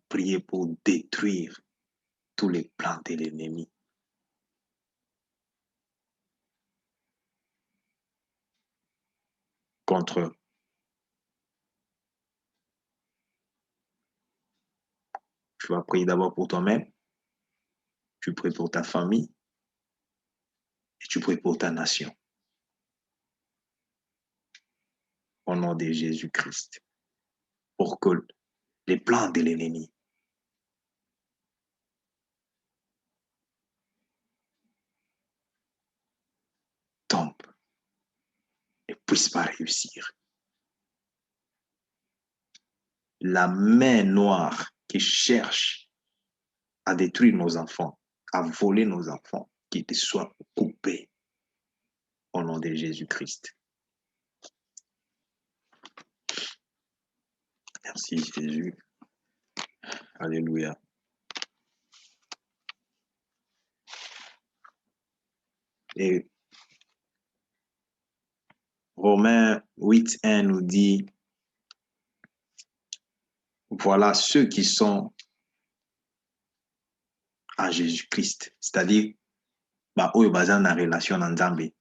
prier pour détruire tous les plans de l'ennemi contre eux. Tu vas prier d'abord pour toi-même, tu pries pour ta famille et tu pries pour ta nation. Au nom de Jésus-Christ. Pour que les plans de l'ennemi tombent et ne puissent pas réussir. La main noire qui cherche à détruire nos enfants, à voler nos enfants, qu'il te soit coupé au nom de Jésus-Christ. Merci Jésus. Alléluia. Et Romains 8.1 nous dit, voilà ceux qui sont en Jésus-Christ, c'est-à-dire, bah, eux, basés en relation en Nzambe.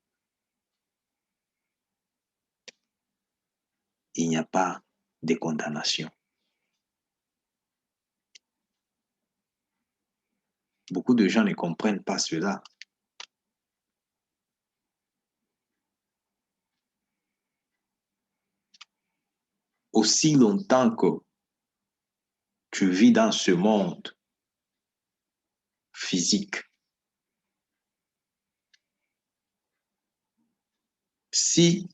Il n'y a pas de condamnation. Beaucoup de gens ne comprennent pas cela. Aussi longtemps que tu vis dans ce monde physique, si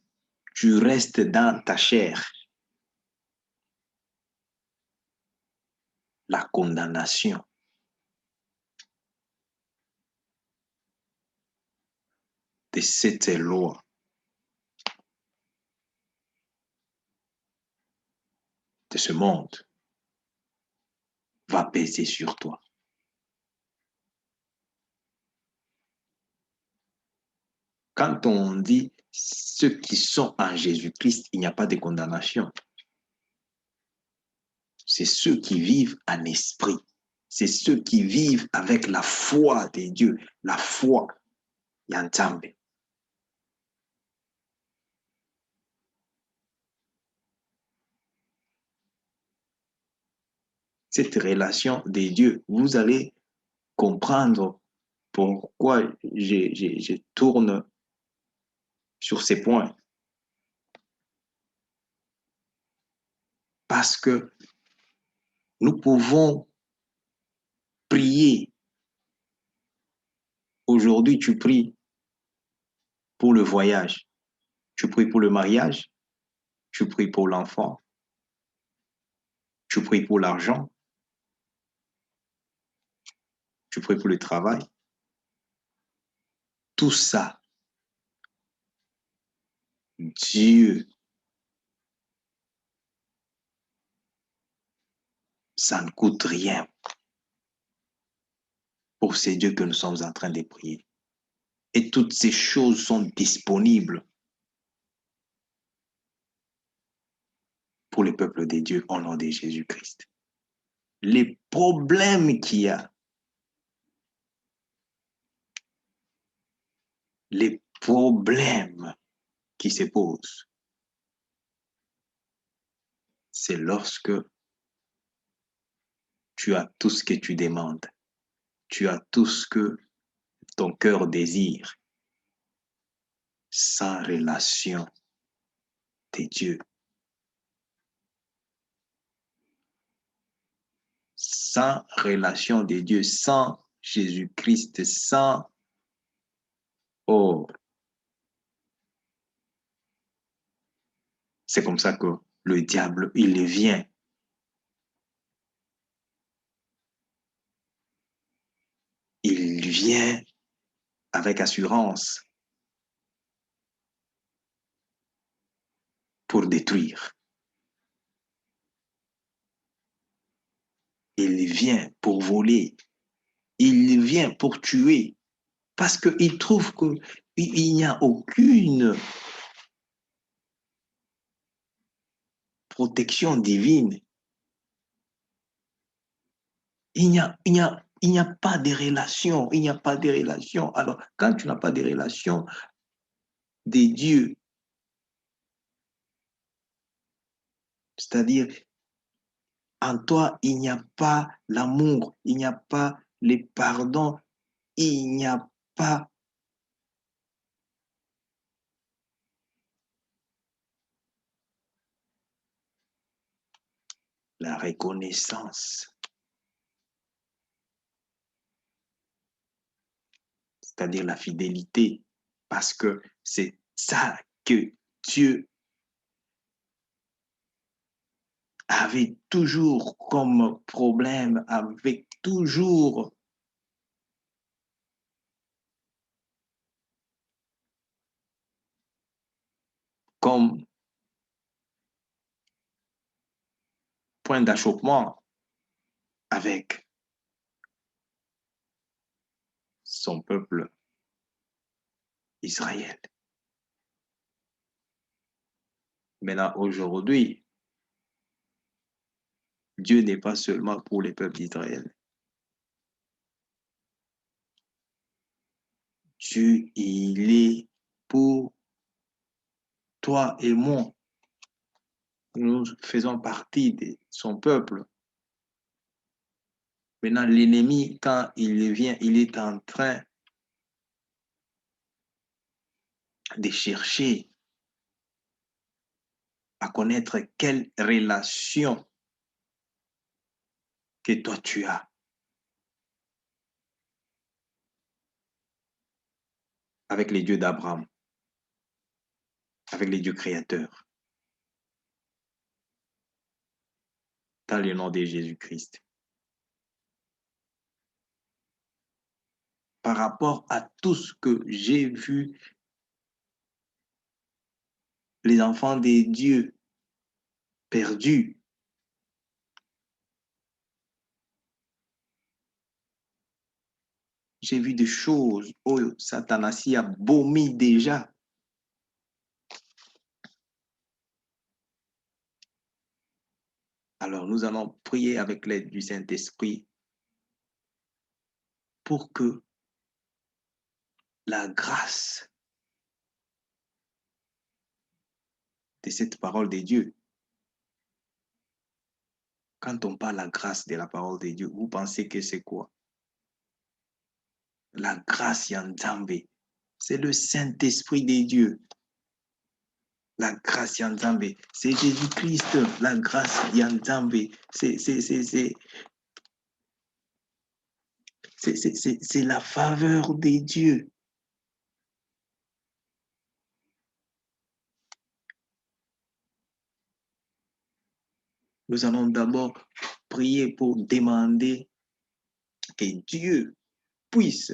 tu restes dans ta chair, la condamnation de cette loi de ce monde va peser sur toi. Quand on dit ceux qui sont en Jésus-Christ, il n'y a pas de condamnation. C'est ceux qui vivent en esprit. C'est ceux qui vivent avec la foi de Dieu, la foi Yantambe. Cette relation de Dieu, vous allez comprendre pourquoi je tourne sur ces points. Parce que nous pouvons prier. Aujourd'hui, tu pries pour le voyage, tu pries pour le mariage, tu pries pour l'enfant, tu pries pour l'argent, tu pries pour le travail. Tout ça, Dieu, ça ne coûte rien pour ces dieux que nous sommes en train de prier. Et toutes ces choses sont disponibles pour le peuple de Dieu au nom de Jésus-Christ. Les problèmes qu'il y a, les problèmes qui se posent, c'est lorsque tu as tout ce que tu demandes, tu as tout ce que ton cœur désire, sans relation de Dieu, sans relation de Dieu, sans Jésus-Christ, sans... Oh, c'est comme ça que le diable, il vient. Il vient avec assurance pour détruire. Il vient pour voler. Il vient pour tuer. Parce qu'il trouve qu'il n'y a aucune protection divine. Il n'y a pas de relation. Il n'y a pas de relation. Alors, quand tu n'as pas de relation des dieux, c'est-à-dire, en toi, il n'y a pas l'amour, il n'y a pas le pardon, il n'y a pas la reconnaissance, c'est-à-dire la fidélité, parce que c'est ça que Dieu avait toujours comme problème, avec toujours comme point d'achoppement avec son peuple Israël. Maintenant, aujourd'hui, Dieu n'est pas seulement pour les peuples d'Israël. Dieu, il est pour toi et moi. Nous faisons partie de son peuple. Maintenant, l'ennemi, quand il vient, il est en train de chercher à connaître quelle relation que toi tu as avec les dieux d'Abraham, avec les dieux créateurs, dans le nom de Jésus-Christ. Par rapport à tout ce que j'ai vu, les enfants des dieux perdus, j'ai vu des choses où Satanas a vomi déjà. Alors, nous allons prier avec l'aide du Saint-Esprit pour que la grâce de cette parole de Dieu, quand on parle de la grâce de la parole de Dieu, vous pensez que c'est quoi? La grâce Yanzambe, c'est le Saint-Esprit de Dieu. La grâce Yanzambe, c'est Jésus-Christ. La grâce Yanzambe, c'est la faveur de Dieu. Nous allons d'abord prier pour demander que Dieu puisse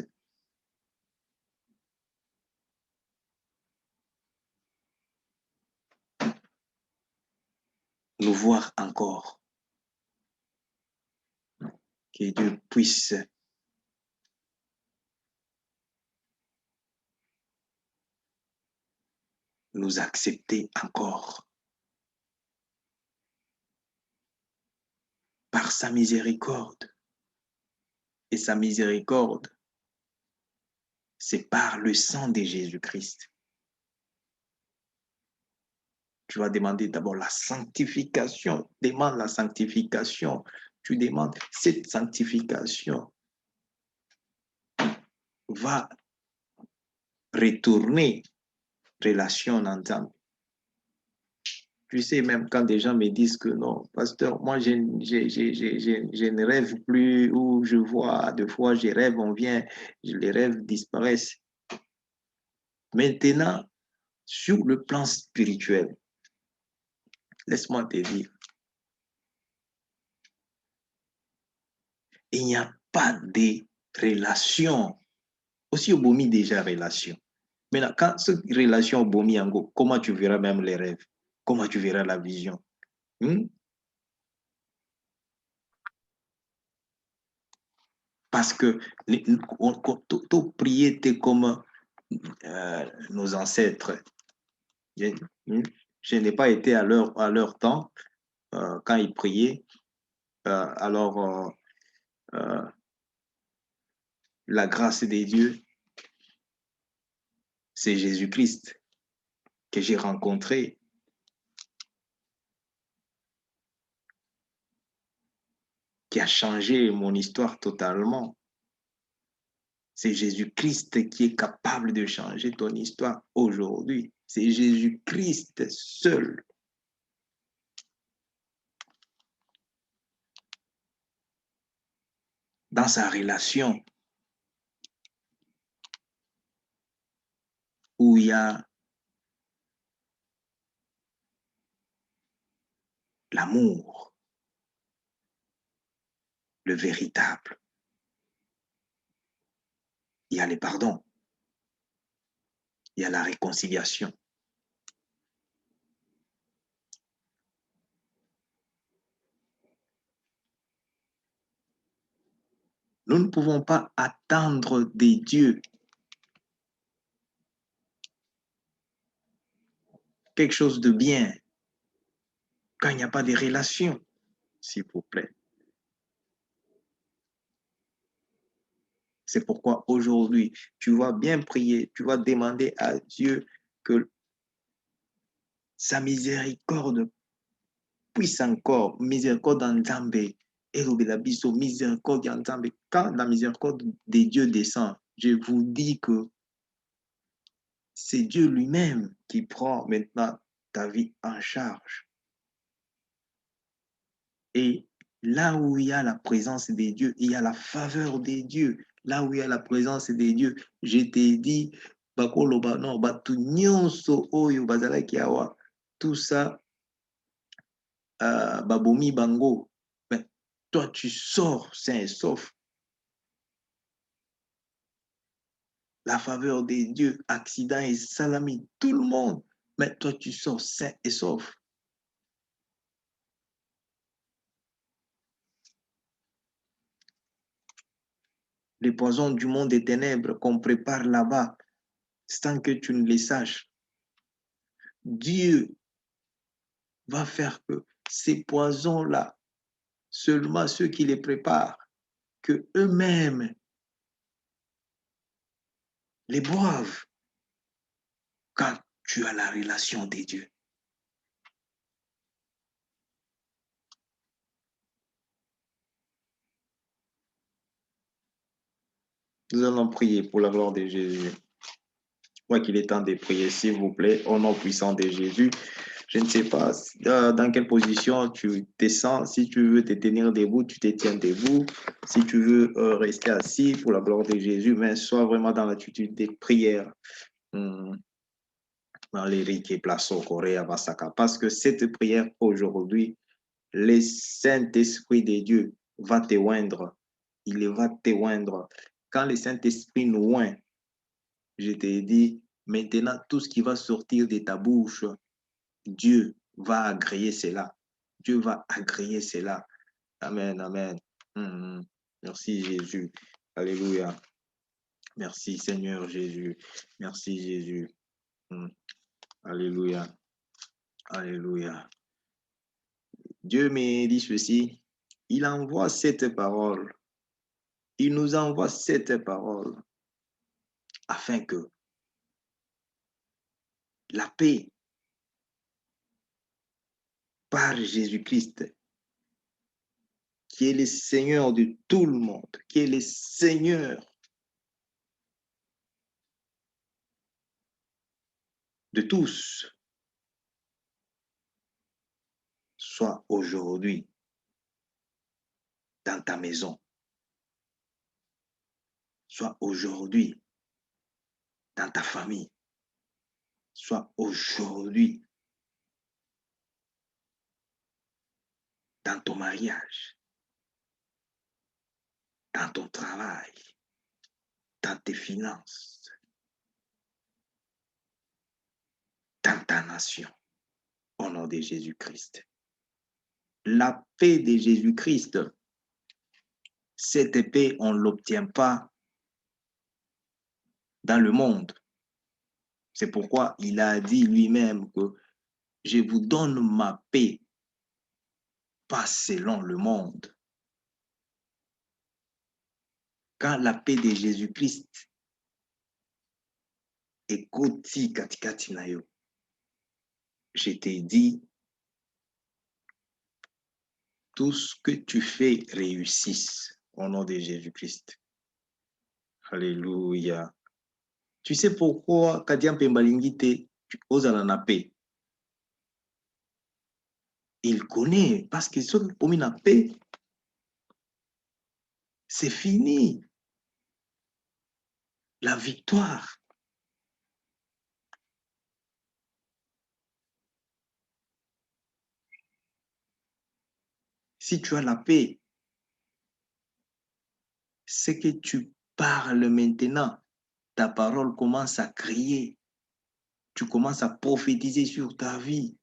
nous voir encore. Que Dieu puisse nous accepter encore par sa miséricorde. Et sa miséricorde, c'est par le sang de Jésus-Christ. Tu vas demander d'abord la sanctification. Demande la sanctification. Tu demandes cette sanctification va retourner relation ensemble. Tu sais, même quand des gens me disent que non, pasteur, moi, je ne rêve plus, ou je vois, des fois, je rêve, on vient, les rêves disparaissent. Maintenant, sur le plan spirituel, laisse-moi te dire, il n'y a pas de relation. Aussi, au bomi déjà relation. Maintenant, quand cette relation au bomi en go, comment tu verras même les rêves? Comment tu verras la vision? Parce que tout prier était comme nos ancêtres. Je n'ai pas été à leur temps quand ils priaient. Alors, la grâce des dieux, c'est Jésus-Christ que j'ai rencontré. Qui a changé mon histoire totalement. C'est Jésus-Christ qui est capable de changer ton histoire aujourd'hui. C'est Jésus-Christ seul. Dans sa relation où il y a l'amour, le véritable. Il y a le pardon. Il y a la réconciliation. Nous ne pouvons pas attendre des dieux quelque chose de bien quand il n'y a pas de relation, s'il vous plaît. C'est pourquoi aujourd'hui, tu vas bien prier, tu vas demander à Dieu que sa miséricorde puisse encore, miséricorde en Zambé, elobela biso miséricorde ya Nzambe. Quand la miséricorde de Dieu descend, je vous dis que c'est Dieu lui-même qui prend maintenant ta vie en charge. Et là où il y a la présence des dieux, il y a la faveur des dieux. Là où il y a la présence des dieux, je t'ai dit, bakoloba non, batu nyonso oyo bazalaki awa, tout ça, babomi bango. Mais toi, tu sors sain et sauf. La faveur des dieux, accident et salami, tout le monde. Mais toi, tu sors sain et sauf. Les poisons du monde des ténèbres qu'on prépare là-bas, sans que tu ne les saches. Dieu va faire que ces poisons-là, seulement ceux qui les préparent, que eux-mêmes les boivent quand tu as la relation des dieux. Nous allons prier pour la gloire de Jésus. Je crois qu'il est temps de prier, s'il vous plaît, au nom puissant de Jésus. Je ne sais pas dans quelle position tu te sens. Si tu veux te tenir debout, tu te tiens debout. Si tu veux rester assis pour la gloire de Jésus, mais sois vraiment dans l'attitude des prières. Parce que cette prière aujourd'hui, le Saint-Esprit de Dieu va te oindre. Il va te oindre. Quand le Saint-Esprit nous oint, je te dis, maintenant, tout ce qui va sortir de ta bouche, Dieu va agréer cela. Dieu va agréer cela. Amen, amen. Merci Jésus. Alléluia. Merci Seigneur Jésus. Merci Jésus. Alléluia. Alléluia. Dieu me dit ceci. Il envoie cette parole. Il nous envoie cette parole afin que la paix par Jésus-Christ, qui est le Seigneur de tout le monde, qui est le Seigneur de tous, soit aujourd'hui dans ta maison, soit aujourd'hui dans ta famille, soit aujourd'hui dans ton mariage, dans ton travail, dans tes finances, dans ta nation, au nom de Jésus-Christ. La paix de Jésus-Christ, cette paix, on ne l'obtient pas dans le monde. C'est pourquoi il a dit lui-même que je vous donne ma paix, pas selon le monde. Quand la paix de Jésus-Christ est koti katikati na yo, je t'ai dit, tout ce que tu fais réussisse au nom de Jésus-Christ. Alléluia. Tu sais pourquoi Kadia Pembalingi te ozala na paix? Il connaît parce que ceux qui ont la paix, c'est fini. La victoire. Si tu as la paix, c'est que tu parles maintenant. Ta parole commence à crier. Tu commences à prophétiser sur ta vie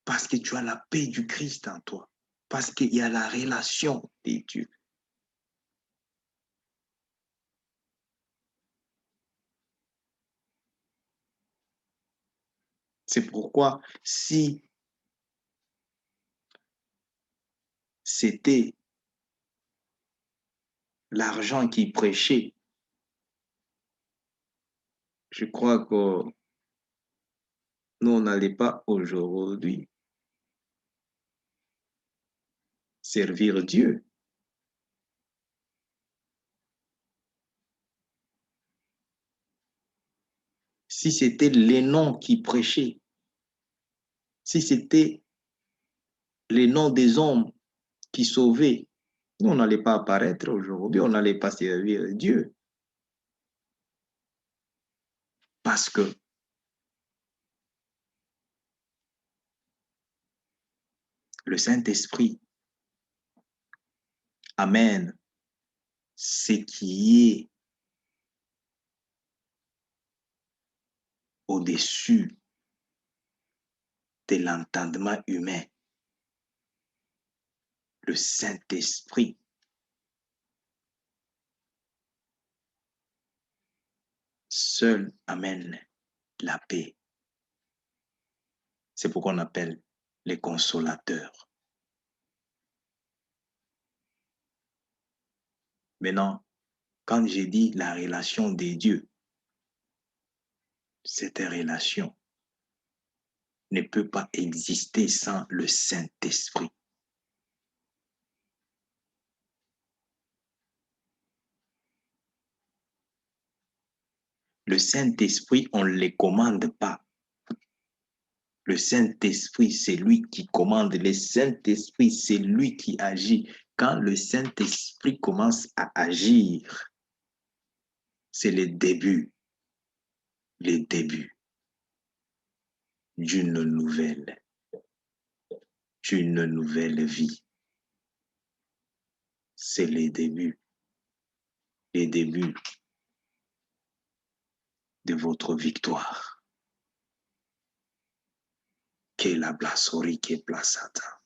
parce que tu as la paix du Christ en toi. Parce qu'il y a la relation de Dieu. C'est pourquoi si c'était l'argent qui prêchait, je crois que nous, on n'allait pas aujourd'hui. servir Dieu. Si c'était les noms qui prêchaient, si c'était les noms des hommes qui sauvaient, nous, on n'allait pas apparaître aujourd'hui, on n'allait pas servir Dieu. Parce que le Saint-Esprit amène ce qui est au-dessus de l'entendement humain. Le Saint-Esprit seul amène la paix. C'est pourquoi on appelle les consolateurs. Maintenant, quand j'ai dit la relation des dieux, cette relation ne peut pas exister sans le Saint-Esprit. Le Saint-Esprit, on ne le commande pas. Le Saint-Esprit, c'est lui qui commande. Le Saint-Esprit, c'est lui qui agit. Quand le Saint-Esprit commence à agir, c'est le début d'une nouvelle vie. C'est le début de votre victoire. Que la blasori que plasata,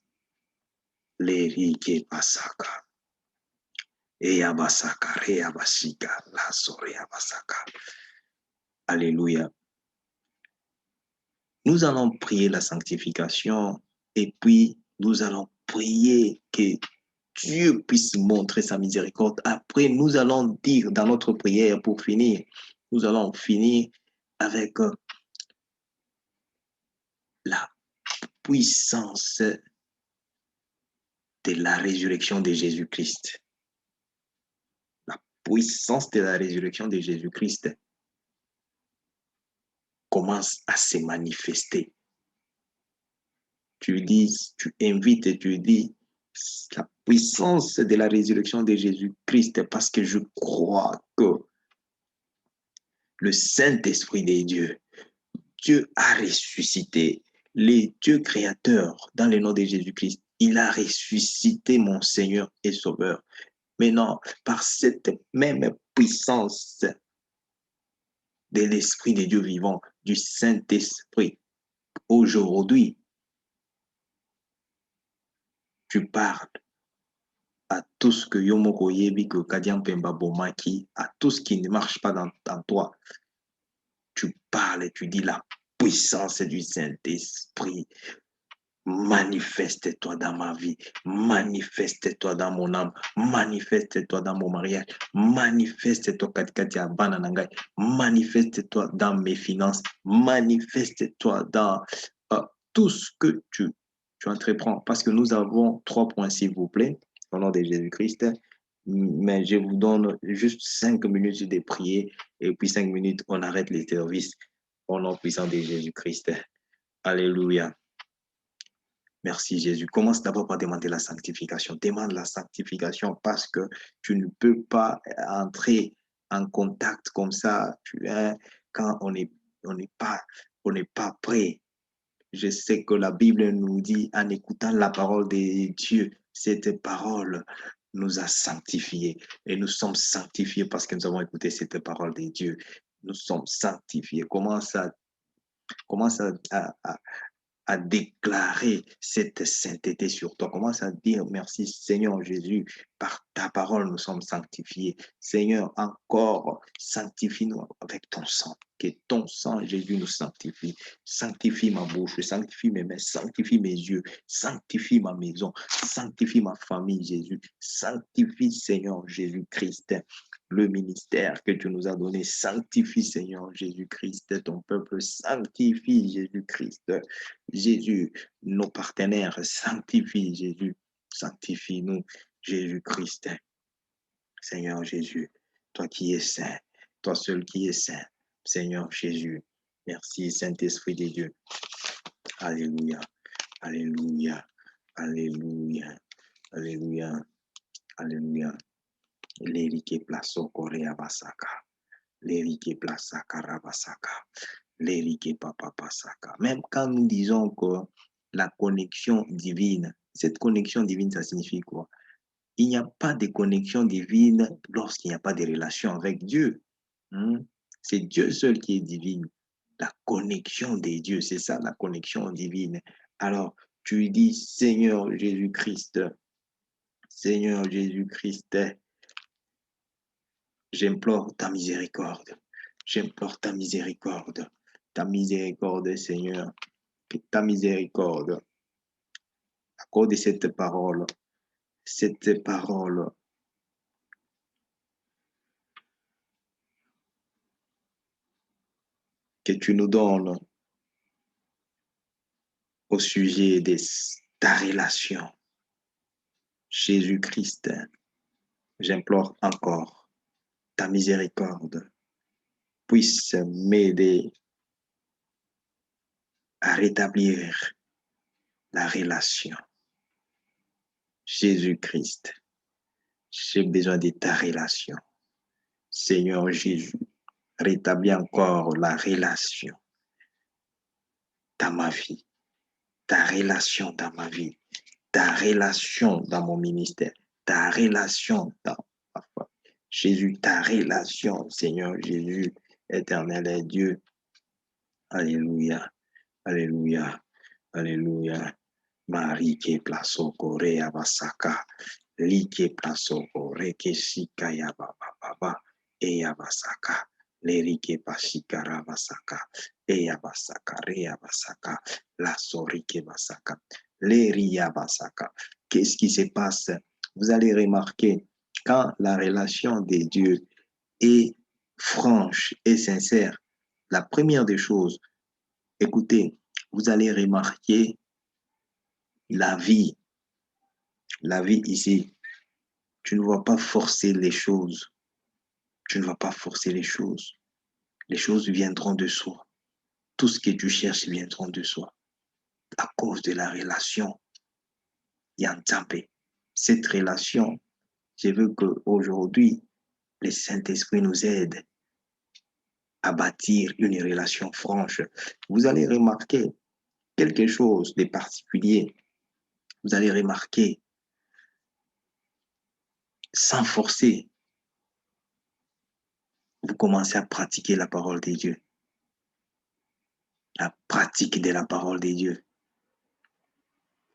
leri que pasaka, e abasaka, re abasika, la sori abasaka. Alléluia. Nous allons prier la sanctification et puis nous allons prier que Dieu puisse montrer sa miséricorde. Après, nous allons dire dans notre prière pour finir, nous allons finir avec la puissance de la résurrection de Jésus-Christ. La puissance de la résurrection de Jésus-Christ commence à se manifester. Tu invites et tu dis la puissance de la résurrection de Jésus-Christ parce que je crois que le Saint-Esprit de Dieu a ressuscité. Les dieux créateurs dans le nom de Jésus-Christ, il a ressuscité mon Seigneur et Sauveur. Maintenant, par cette même puissance de l'Esprit de Dieu vivant, du Saint-Esprit, aujourd'hui, tu parles à tout ce que Yomoko Yebi, que Kadian Pemba Bomaki, à tout ce qui ne marche pas dans toi. Tu parles et tu dis la puissance du Saint-Esprit. Manifeste-toi dans ma vie, manifeste-toi dans mon âme, manifeste-toi dans mon mariage, manifeste-toi manifeste-toi dans mes finances, manifeste-toi dans tout ce que tu entreprends. Parce que nous avons 3 points, s'il vous plaît, au nom de Jésus-Christ. Mais je vous donne juste 5 minutes de prier et puis 5 minutes, on arrête les services au nom puissant de Jésus-Christ. Alléluia. Merci Jésus. Commence d'abord par demander la sanctification. Demande la sanctification parce que tu ne peux pas entrer en contact comme ça quand on n'est pas prêt. Je sais que la Bible nous dit en écoutant la parole de Dieu, cette parole nous a sanctifiés et nous sommes sanctifiés parce que nous avons écouté cette parole de Dieu. Nous sommes sanctifiés. Commence à déclarer cette sainteté sur toi. Commence à dire merci Seigneur Jésus, par ta parole nous sommes sanctifiés. Seigneur, encore sanctifie-nous avec ton sang. Que ton sang, Jésus, nous sanctifie. Sanctifie ma bouche, sanctifie mes mains, sanctifie mes yeux, sanctifie ma maison, sanctifie ma famille, Jésus. Sanctifie, Seigneur Jésus-Christ, le ministère que tu nous as donné. Sanctifie, Seigneur Jésus-Christ, ton peuple. Sanctifie, Jésus-Christ. Jésus, nos partenaires, sanctifie, Jésus. Sanctifie-nous, Jésus-Christ. Seigneur Jésus, toi qui es saint, toi seul qui es saint. Seigneur Jésus, merci Saint-Esprit de Dieu. Alléluia, alléluia, alléluia, alléluia, alléluia. L'érike plaso korea basaka. L'érike plasaka rabasaka. L'érike papa pasaka. Même quand nous disons que la connexion divine, cette connexion divine, ça signifie quoi? Il n'y a pas de connexion divine lorsqu'il n'y a pas de relation avec Dieu. C'est Dieu seul qui est divine. La connexion des dieux, c'est ça la connexion divine. Alors, tu dis, Seigneur Jésus-Christ, Seigneur Jésus-Christ, j'implore ta miséricorde. J'implore ta miséricorde. Ta miséricorde, Seigneur. Que ta miséricorde accorde cette parole que tu nous donnes au sujet de ta relation. Jésus-Christ, j'implore encore ta miséricorde puisse m'aider à rétablir la relation. Jésus-Christ, j'ai besoin de ta relation. Seigneur Jésus, rétablis encore la relation dans ma vie, ta relation dans ma vie, ta relation dans mon ministère, ta relation dans ma foi. Jésus, ta relation, Seigneur Jésus, éternel est Dieu. Alléluia, alléluia, alléluia. Marie qui plaso korea basaka, li qui plaso kore que shika ya baba baba, e ya basaka, leri que pasika rabasaka, e ya basaka, re ya basaka, la sori que basaka, leri ya basaka. Qu'est-ce qui se passe? Vous allez remarquer quand la relation des dieux est franche et sincère, la première des choses, écoutez, vous allez remarquer la vie ici, tu ne vas pas forcer les choses. Tu ne vas pas forcer les choses. Les choses viendront de soi. Tout ce que tu cherches viendront de soi. À cause de la relation. Yantampe. Cette relation, je veux qu'aujourd'hui, le Saint-Esprit nous aide à bâtir une relation franche. Vous allez remarquer quelque chose de particulier. Vous allez remarquer, sans forcer, vous commencez à pratiquer la parole de Dieu. La pratique de la parole de Dieu.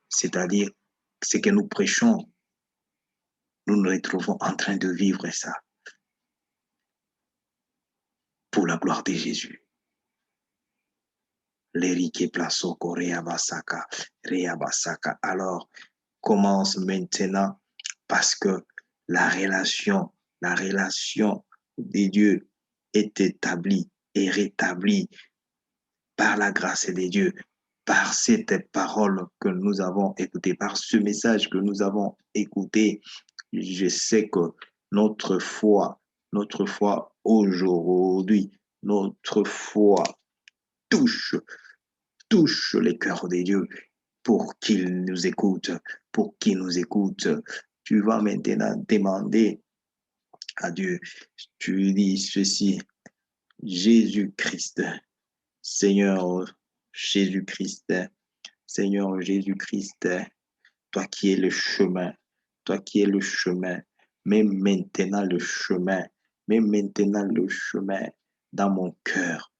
C'est-à-dire, ce que nous prêchons, nous nous retrouvons en train de vivre ça. Pour la gloire de Jésus. L'Érique Plaso Korea Basaka, Rea Basaka. Alors, commence maintenant parce que la relation des dieux est établie et rétablie par la grâce de Dieu, par cette parole que nous avons écoutée, par ce message que nous avons écouté. Je sais que notre foi aujourd'hui, notre foi touche les cœurs des dieux pour qu'ils nous écoutent, Tu vas maintenant demander à Dieu, tu dis ceci, Jésus-Christ, Seigneur Jésus-Christ, Seigneur Jésus-Christ, toi qui es le chemin, mets maintenant le chemin, dans mon cœur,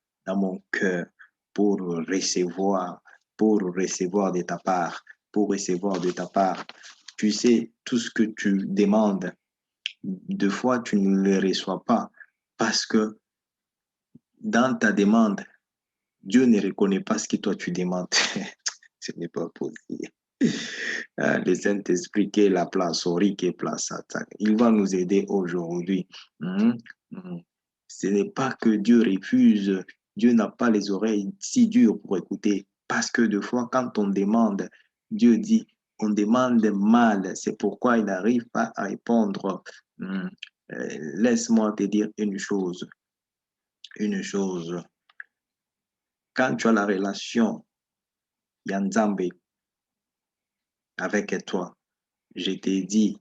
pour recevoir, de ta part, Tu sais, tout ce que tu demandes, deux fois, tu ne le reçois pas parce que dans ta demande, Dieu ne reconnaît pas ce que toi tu demandes. Ce n'est pas possible. Le Saint-Esprit qui est la place, qui est place, il va nous aider aujourd'hui. Ce n'est pas que Dieu refuse, Dieu n'a pas les oreilles si dures pour écouter, parce que des fois, quand on demande, Dieu dit, On demande mal, c'est pourquoi il n'arrive pas à répondre. Laisse-moi te dire une chose. Une chose. Quand tu as la relation Yanzambe avec toi, je t'ai dit,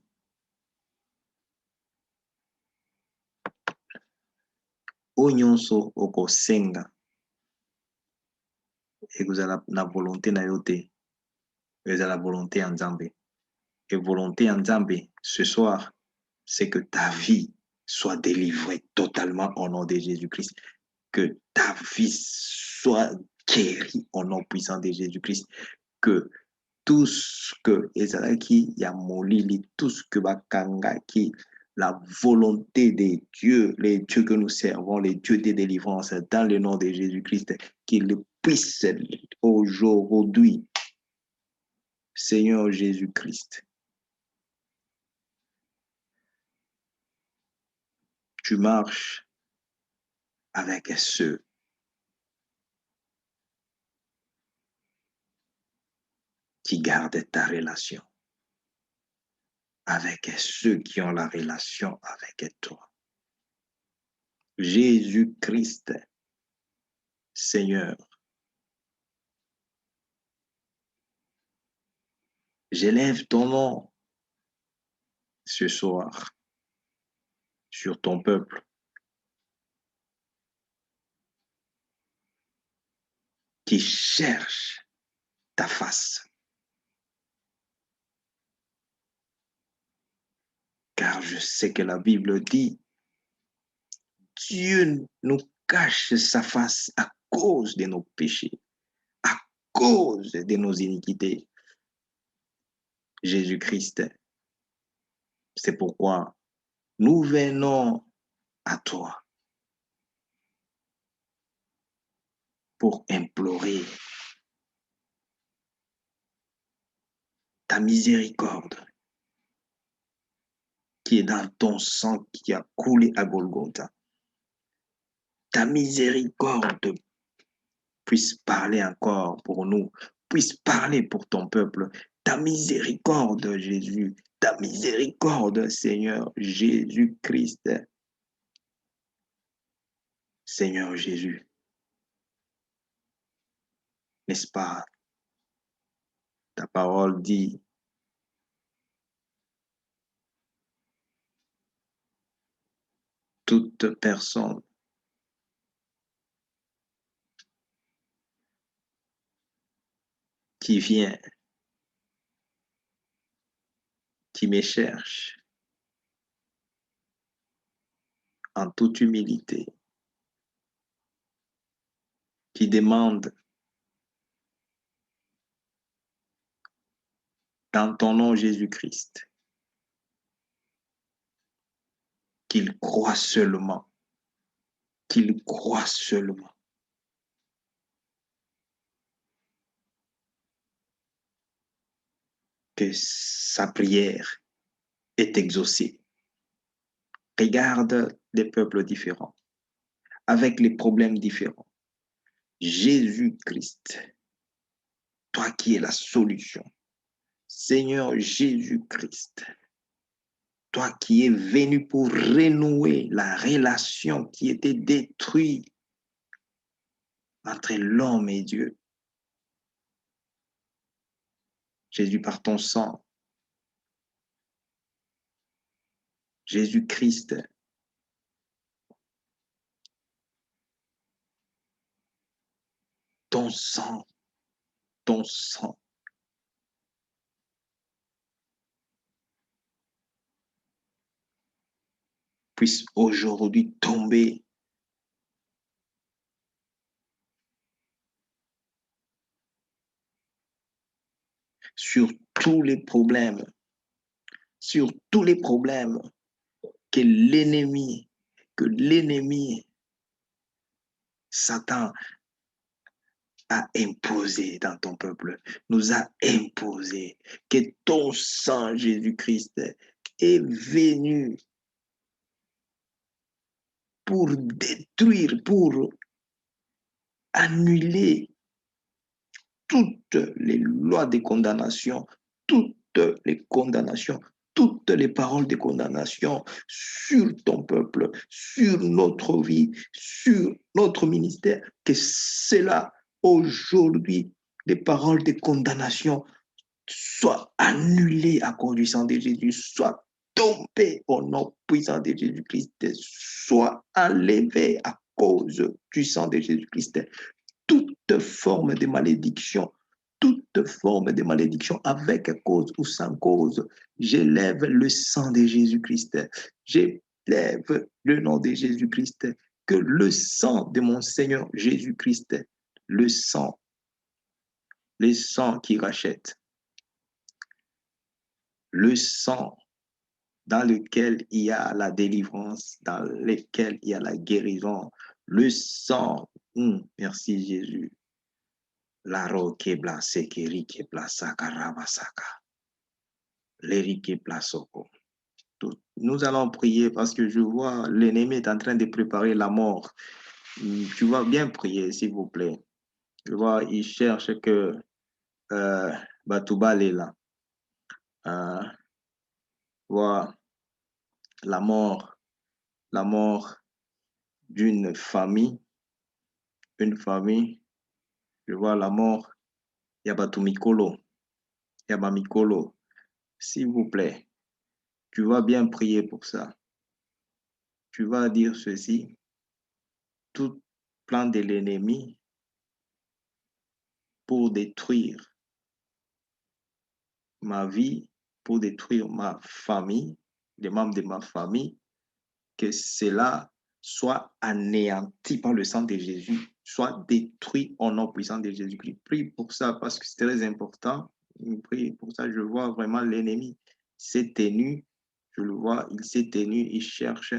Onyonso okosenga, et vous avez la volonté na yote, vous avez la volonté en Zambé. Et volonté en Zambé, ce soir, c'est que ta vie soit délivrée totalement au nom de Jésus-Christ. Que ta vie soit guérie au nom puissant de Jésus-Christ. Que tout ce que Ezalaki Yamolili, tout ce que Bakangaki, la volonté des dieux, les dieux que nous servons, les dieux de délivrance, dans le nom de Jésus-Christ, qu'ils puissent aujourd'hui, Seigneur Jésus-Christ, tu marches avec ceux qui gardent ta relation, avec ceux qui ont la relation avec toi. Jésus-Christ, Seigneur, j'élève ton nom ce soir sur ton peuple qui cherche ta face. Car je sais que la Bible dit, Dieu nous cache sa face à cause de nos péchés, à cause de nos iniquités. Jésus-Christ, c'est pourquoi nous venons à toi pour implorer ta miséricorde qui est dans ton sang qui a coulé à Golgotha. Ta miséricorde puisse parler encore pour nous, puisse parler pour ton peuple. Ta miséricorde, Jésus, ta miséricorde, Seigneur Jésus-Christ. Seigneur Jésus, n'est-ce pas? Ta parole dit, toute personne qui vient, qui me cherche en toute humilité, qui demande dans ton nom Jésus-Christ, qu'il croit seulement, qu'il croit seulement que sa prière est exaucée. Regarde des peuples différents, avec les problèmes différents. Jésus-Christ, toi qui es la solution. Seigneur Jésus-Christ, toi qui es venu pour renouer la relation qui était détruite entre l'homme et Dieu. Jésus, par ton sang, Jésus-Christ, ton sang, puisse aujourd'hui tomber sur tous les problèmes, que l'ennemi, Satan, a imposé dans ton peuple, nous a imposé, que ton sang, Jésus-Christ, est venu pour détruire, pour annuler toutes les lois de condamnation, toutes les condamnations, toutes les paroles de condamnation sur ton peuple, sur notre vie, sur notre ministère, que cela, aujourd'hui, les paroles de condamnation soient annulées à cause du sang de Jésus, soient tombées au nom puissant de Jésus-Christ, soient enlevées à cause du sang de Jésus-Christ. Toute forme de malédiction, toute forme de malédiction avec cause ou sans cause, j'élève le sang de Jésus-Christ. J'élève le nom de Jésus-Christ. Que le sang de mon Seigneur Jésus-Christ, le sang qui rachète, le sang dans lequel il y a la délivrance, dans lequel il y a la guérison, le sang, merci Jésus, la roque blase kerike plasaka rabasaka. L'érike plasoko. Nous allons prier parce que je vois l'ennemi est en train de préparer la mort. Tu vas bien prier, s'il vous plaît. Je vois, il cherche que Batoubal est là. Vois la mort d'une famille, une famille. Je vois la mort. Yabatumikolo. Yabamikolo. S'il vous plaît, tu vas bien prier pour ça. Tu vas dire ceci. Tout plan de l'ennemi pour détruire ma vie, pour détruire ma famille, les membres de ma famille, que cela soit anéanti par le sang de Jésus, soit détruit au nom puissant de Jésus-Christ. Prie pour ça parce que c'est très important. Prie pour ça, je vois vraiment l'ennemi s'est tenu, je le vois, il s'est tenu, il cherche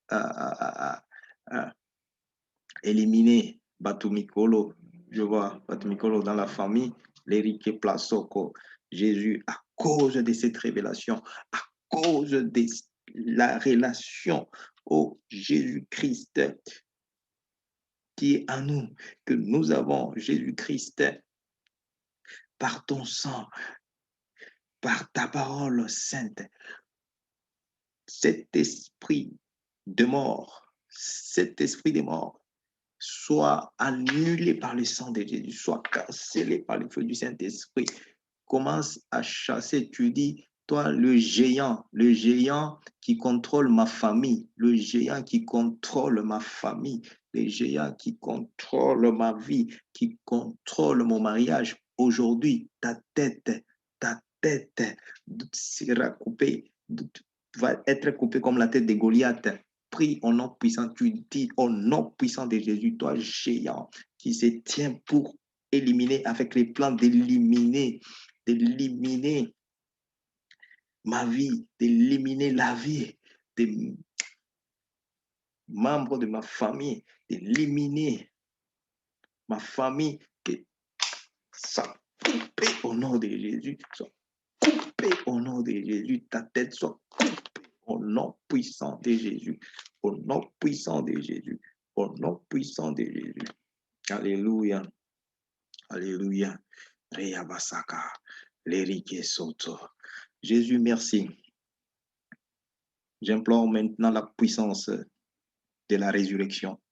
à éliminer Batumikolo. Je vois Batumikolo dans la famille, l'Érique Plasoko. Jésus, à cause de cette révélation, à cause de la relation au Jésus-Christ qui est en nous, que nous avons Jésus-Christ par ton sang, par ta parole sainte, cet esprit de mort, soit annulé par le sang de Jésus, soit cancellé par le feu du Saint-Esprit. Commence à chasser, tu dis, toi, le géant qui contrôle ma famille, le géant qui contrôle ma famille, le géant qui contrôle ma vie, qui contrôle mon mariage. Aujourd'hui, ta tête sera coupée, va être coupée comme la tête de Goliath. Prie au nom puissant, tu dis au nom puissant de Jésus, toi géant qui se tient pour éliminer avec les plans d'éliminer ma vie, d'éliminer la vie des membres de ma famille, d'éliminer ma famille, que ça coupé au nom de Jésus, soit coupé au nom de Jésus, ta tête soit coupée au nom puissant de Jésus, au nom puissant de Jésus, au nom puissant de Jésus. Alléluia, alléluia. Reyabasaka, l'Érique Soto. Jésus, merci. J'implore maintenant la puissance de la résurrection,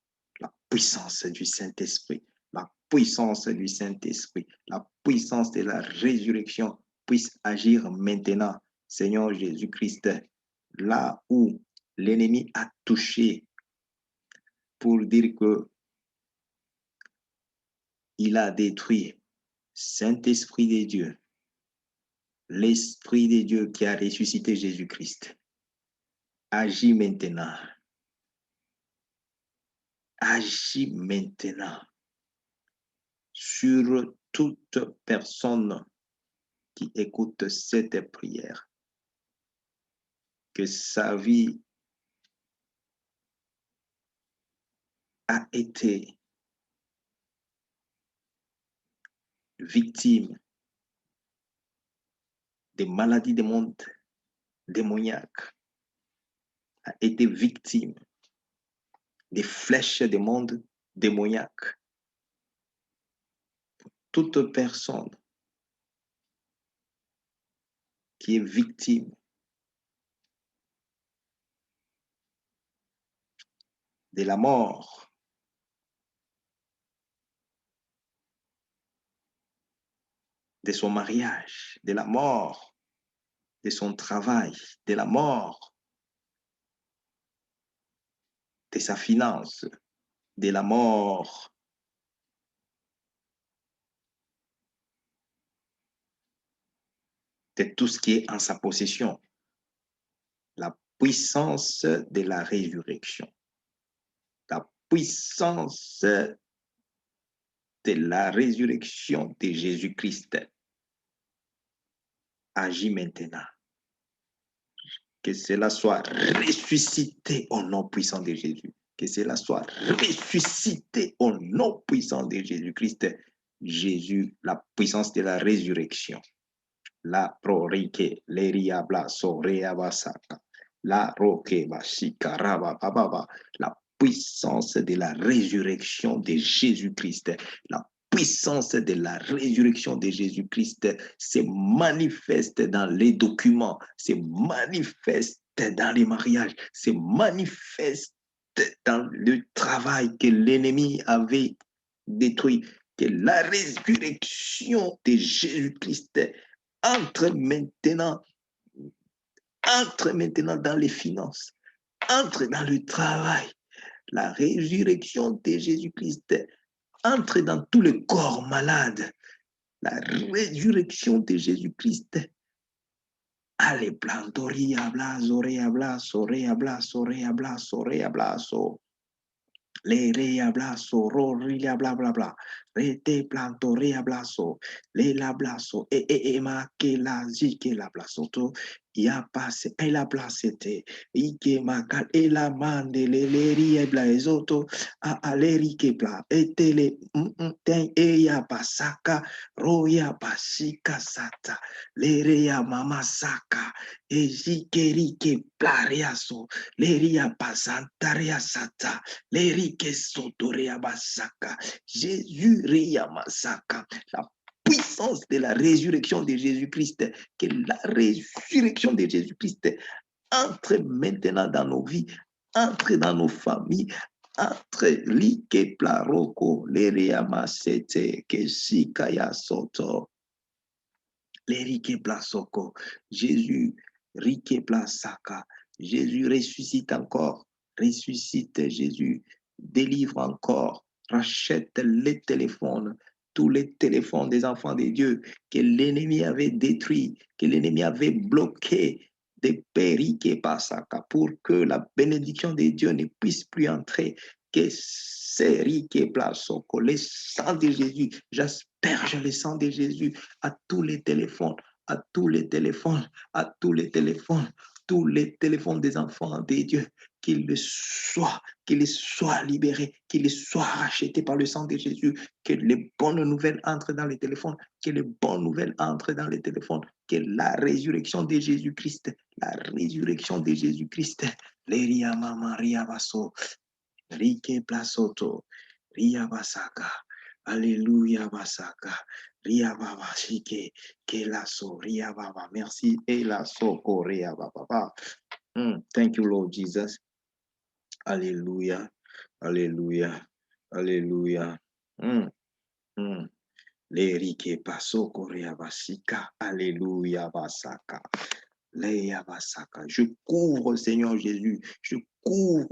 la puissance du Saint-Esprit, la puissance du Saint-Esprit, la puissance de la résurrection puisse agir maintenant, Seigneur Jésus-Christ, là où l'ennemi a touché pour dire que il a détruit. Saint-Esprit de Dieu, l'Esprit de Dieu qui a ressuscité Jésus-Christ, agis maintenant. Agis maintenant sur toute personne qui écoute cette prière. Que sa vie a été victime des maladies du monde démoniaque, a été victime des flèches du monde démoniaque. Toute personne qui est victime de la mort, de son mariage, de la mort, de son travail, de la mort, de sa finance, de la mort de tout ce qui est en sa possession. La puissance de la résurrection. La puissance de la résurrection de Jésus-Christ agit maintenant. Que cela soit ressuscité au nom puissant de Jésus. Que cela soit ressuscité au nom puissant de Jésus-Christ. Jésus, la puissance de la résurrection. La prorique, l'eriabla, soreabasaka. La roque, bashika, rabababa. La puissance de la résurrection de Jésus-Christ. La puissance de la résurrection de Jésus-Christ se manifeste dans les documents, se manifeste dans les mariages, se manifeste dans le travail que l'ennemi avait détruit. Que la résurrection de Jésus-Christ entre maintenant dans les finances, entre dans le travail. La résurrection de Jésus-Christ entre dans tous les corps malades. La résurrection de Jésus-Christ. Allez, plantoria, blazorea, blasorea, blasorea, blasorea, blaso. Le rea blaso, rorilia bla bla bla, rete planto rea blaso, le la blaso, ma que la zi que la blaso to, ya passe, e la placete, ike macal, e la mande, le rie bla esoto, a le rike bla, etele, ten, e ya pasaka, roya pasika sata, le rea mama saka, e zike rike plariaso, le ria pasantaria sata, Jésus Riyamasaka, la puissance de la résurrection de Jésus-Christ, que la résurrection de Jésus-Christ entre maintenant dans nos vies, entre dans nos familles, entre l'ike plaroko, l'eriamasete, que sikaya soto, l'erike plasoko, Jésus rike plasaka, Jésus ressuscite encore. Ressuscite Jésus, délivre encore, rachète les téléphones, tous les téléphones des enfants de Dieu que l'ennemi avait détruits, que l'ennemi avait bloqués, des périques pasaka, pour que la bénédiction de Dieu ne puisse plus entrer, que c'est rique plasoko, le sang de Jésus, j'asperge le sang de Jésus à tous les téléphones, à tous les téléphones, à tous les téléphones, tous les téléphones des enfants de Dieu, qu'il soit libéré, qu'il soit racheté par le sang de Jésus, que les bonnes nouvelles entrent dans les téléphones, que les bonnes nouvelles entrent dans les téléphones, que la résurrection de Jésus-Christ, la résurrection de Jésus-Christ, Leria Mama Riabaso, Rike Plasoto, Riabasaka, Alléluia Basaka, Riababa Shike, Kelaso, Riababa, merci, Elaso, Riababa. Thank you, Lord Jesus. Alléluia, alléluia, alléluia. L'Erike paso korea basika, alléluia basaka, leya basaka. Je couvre, Seigneur Jésus, je couvre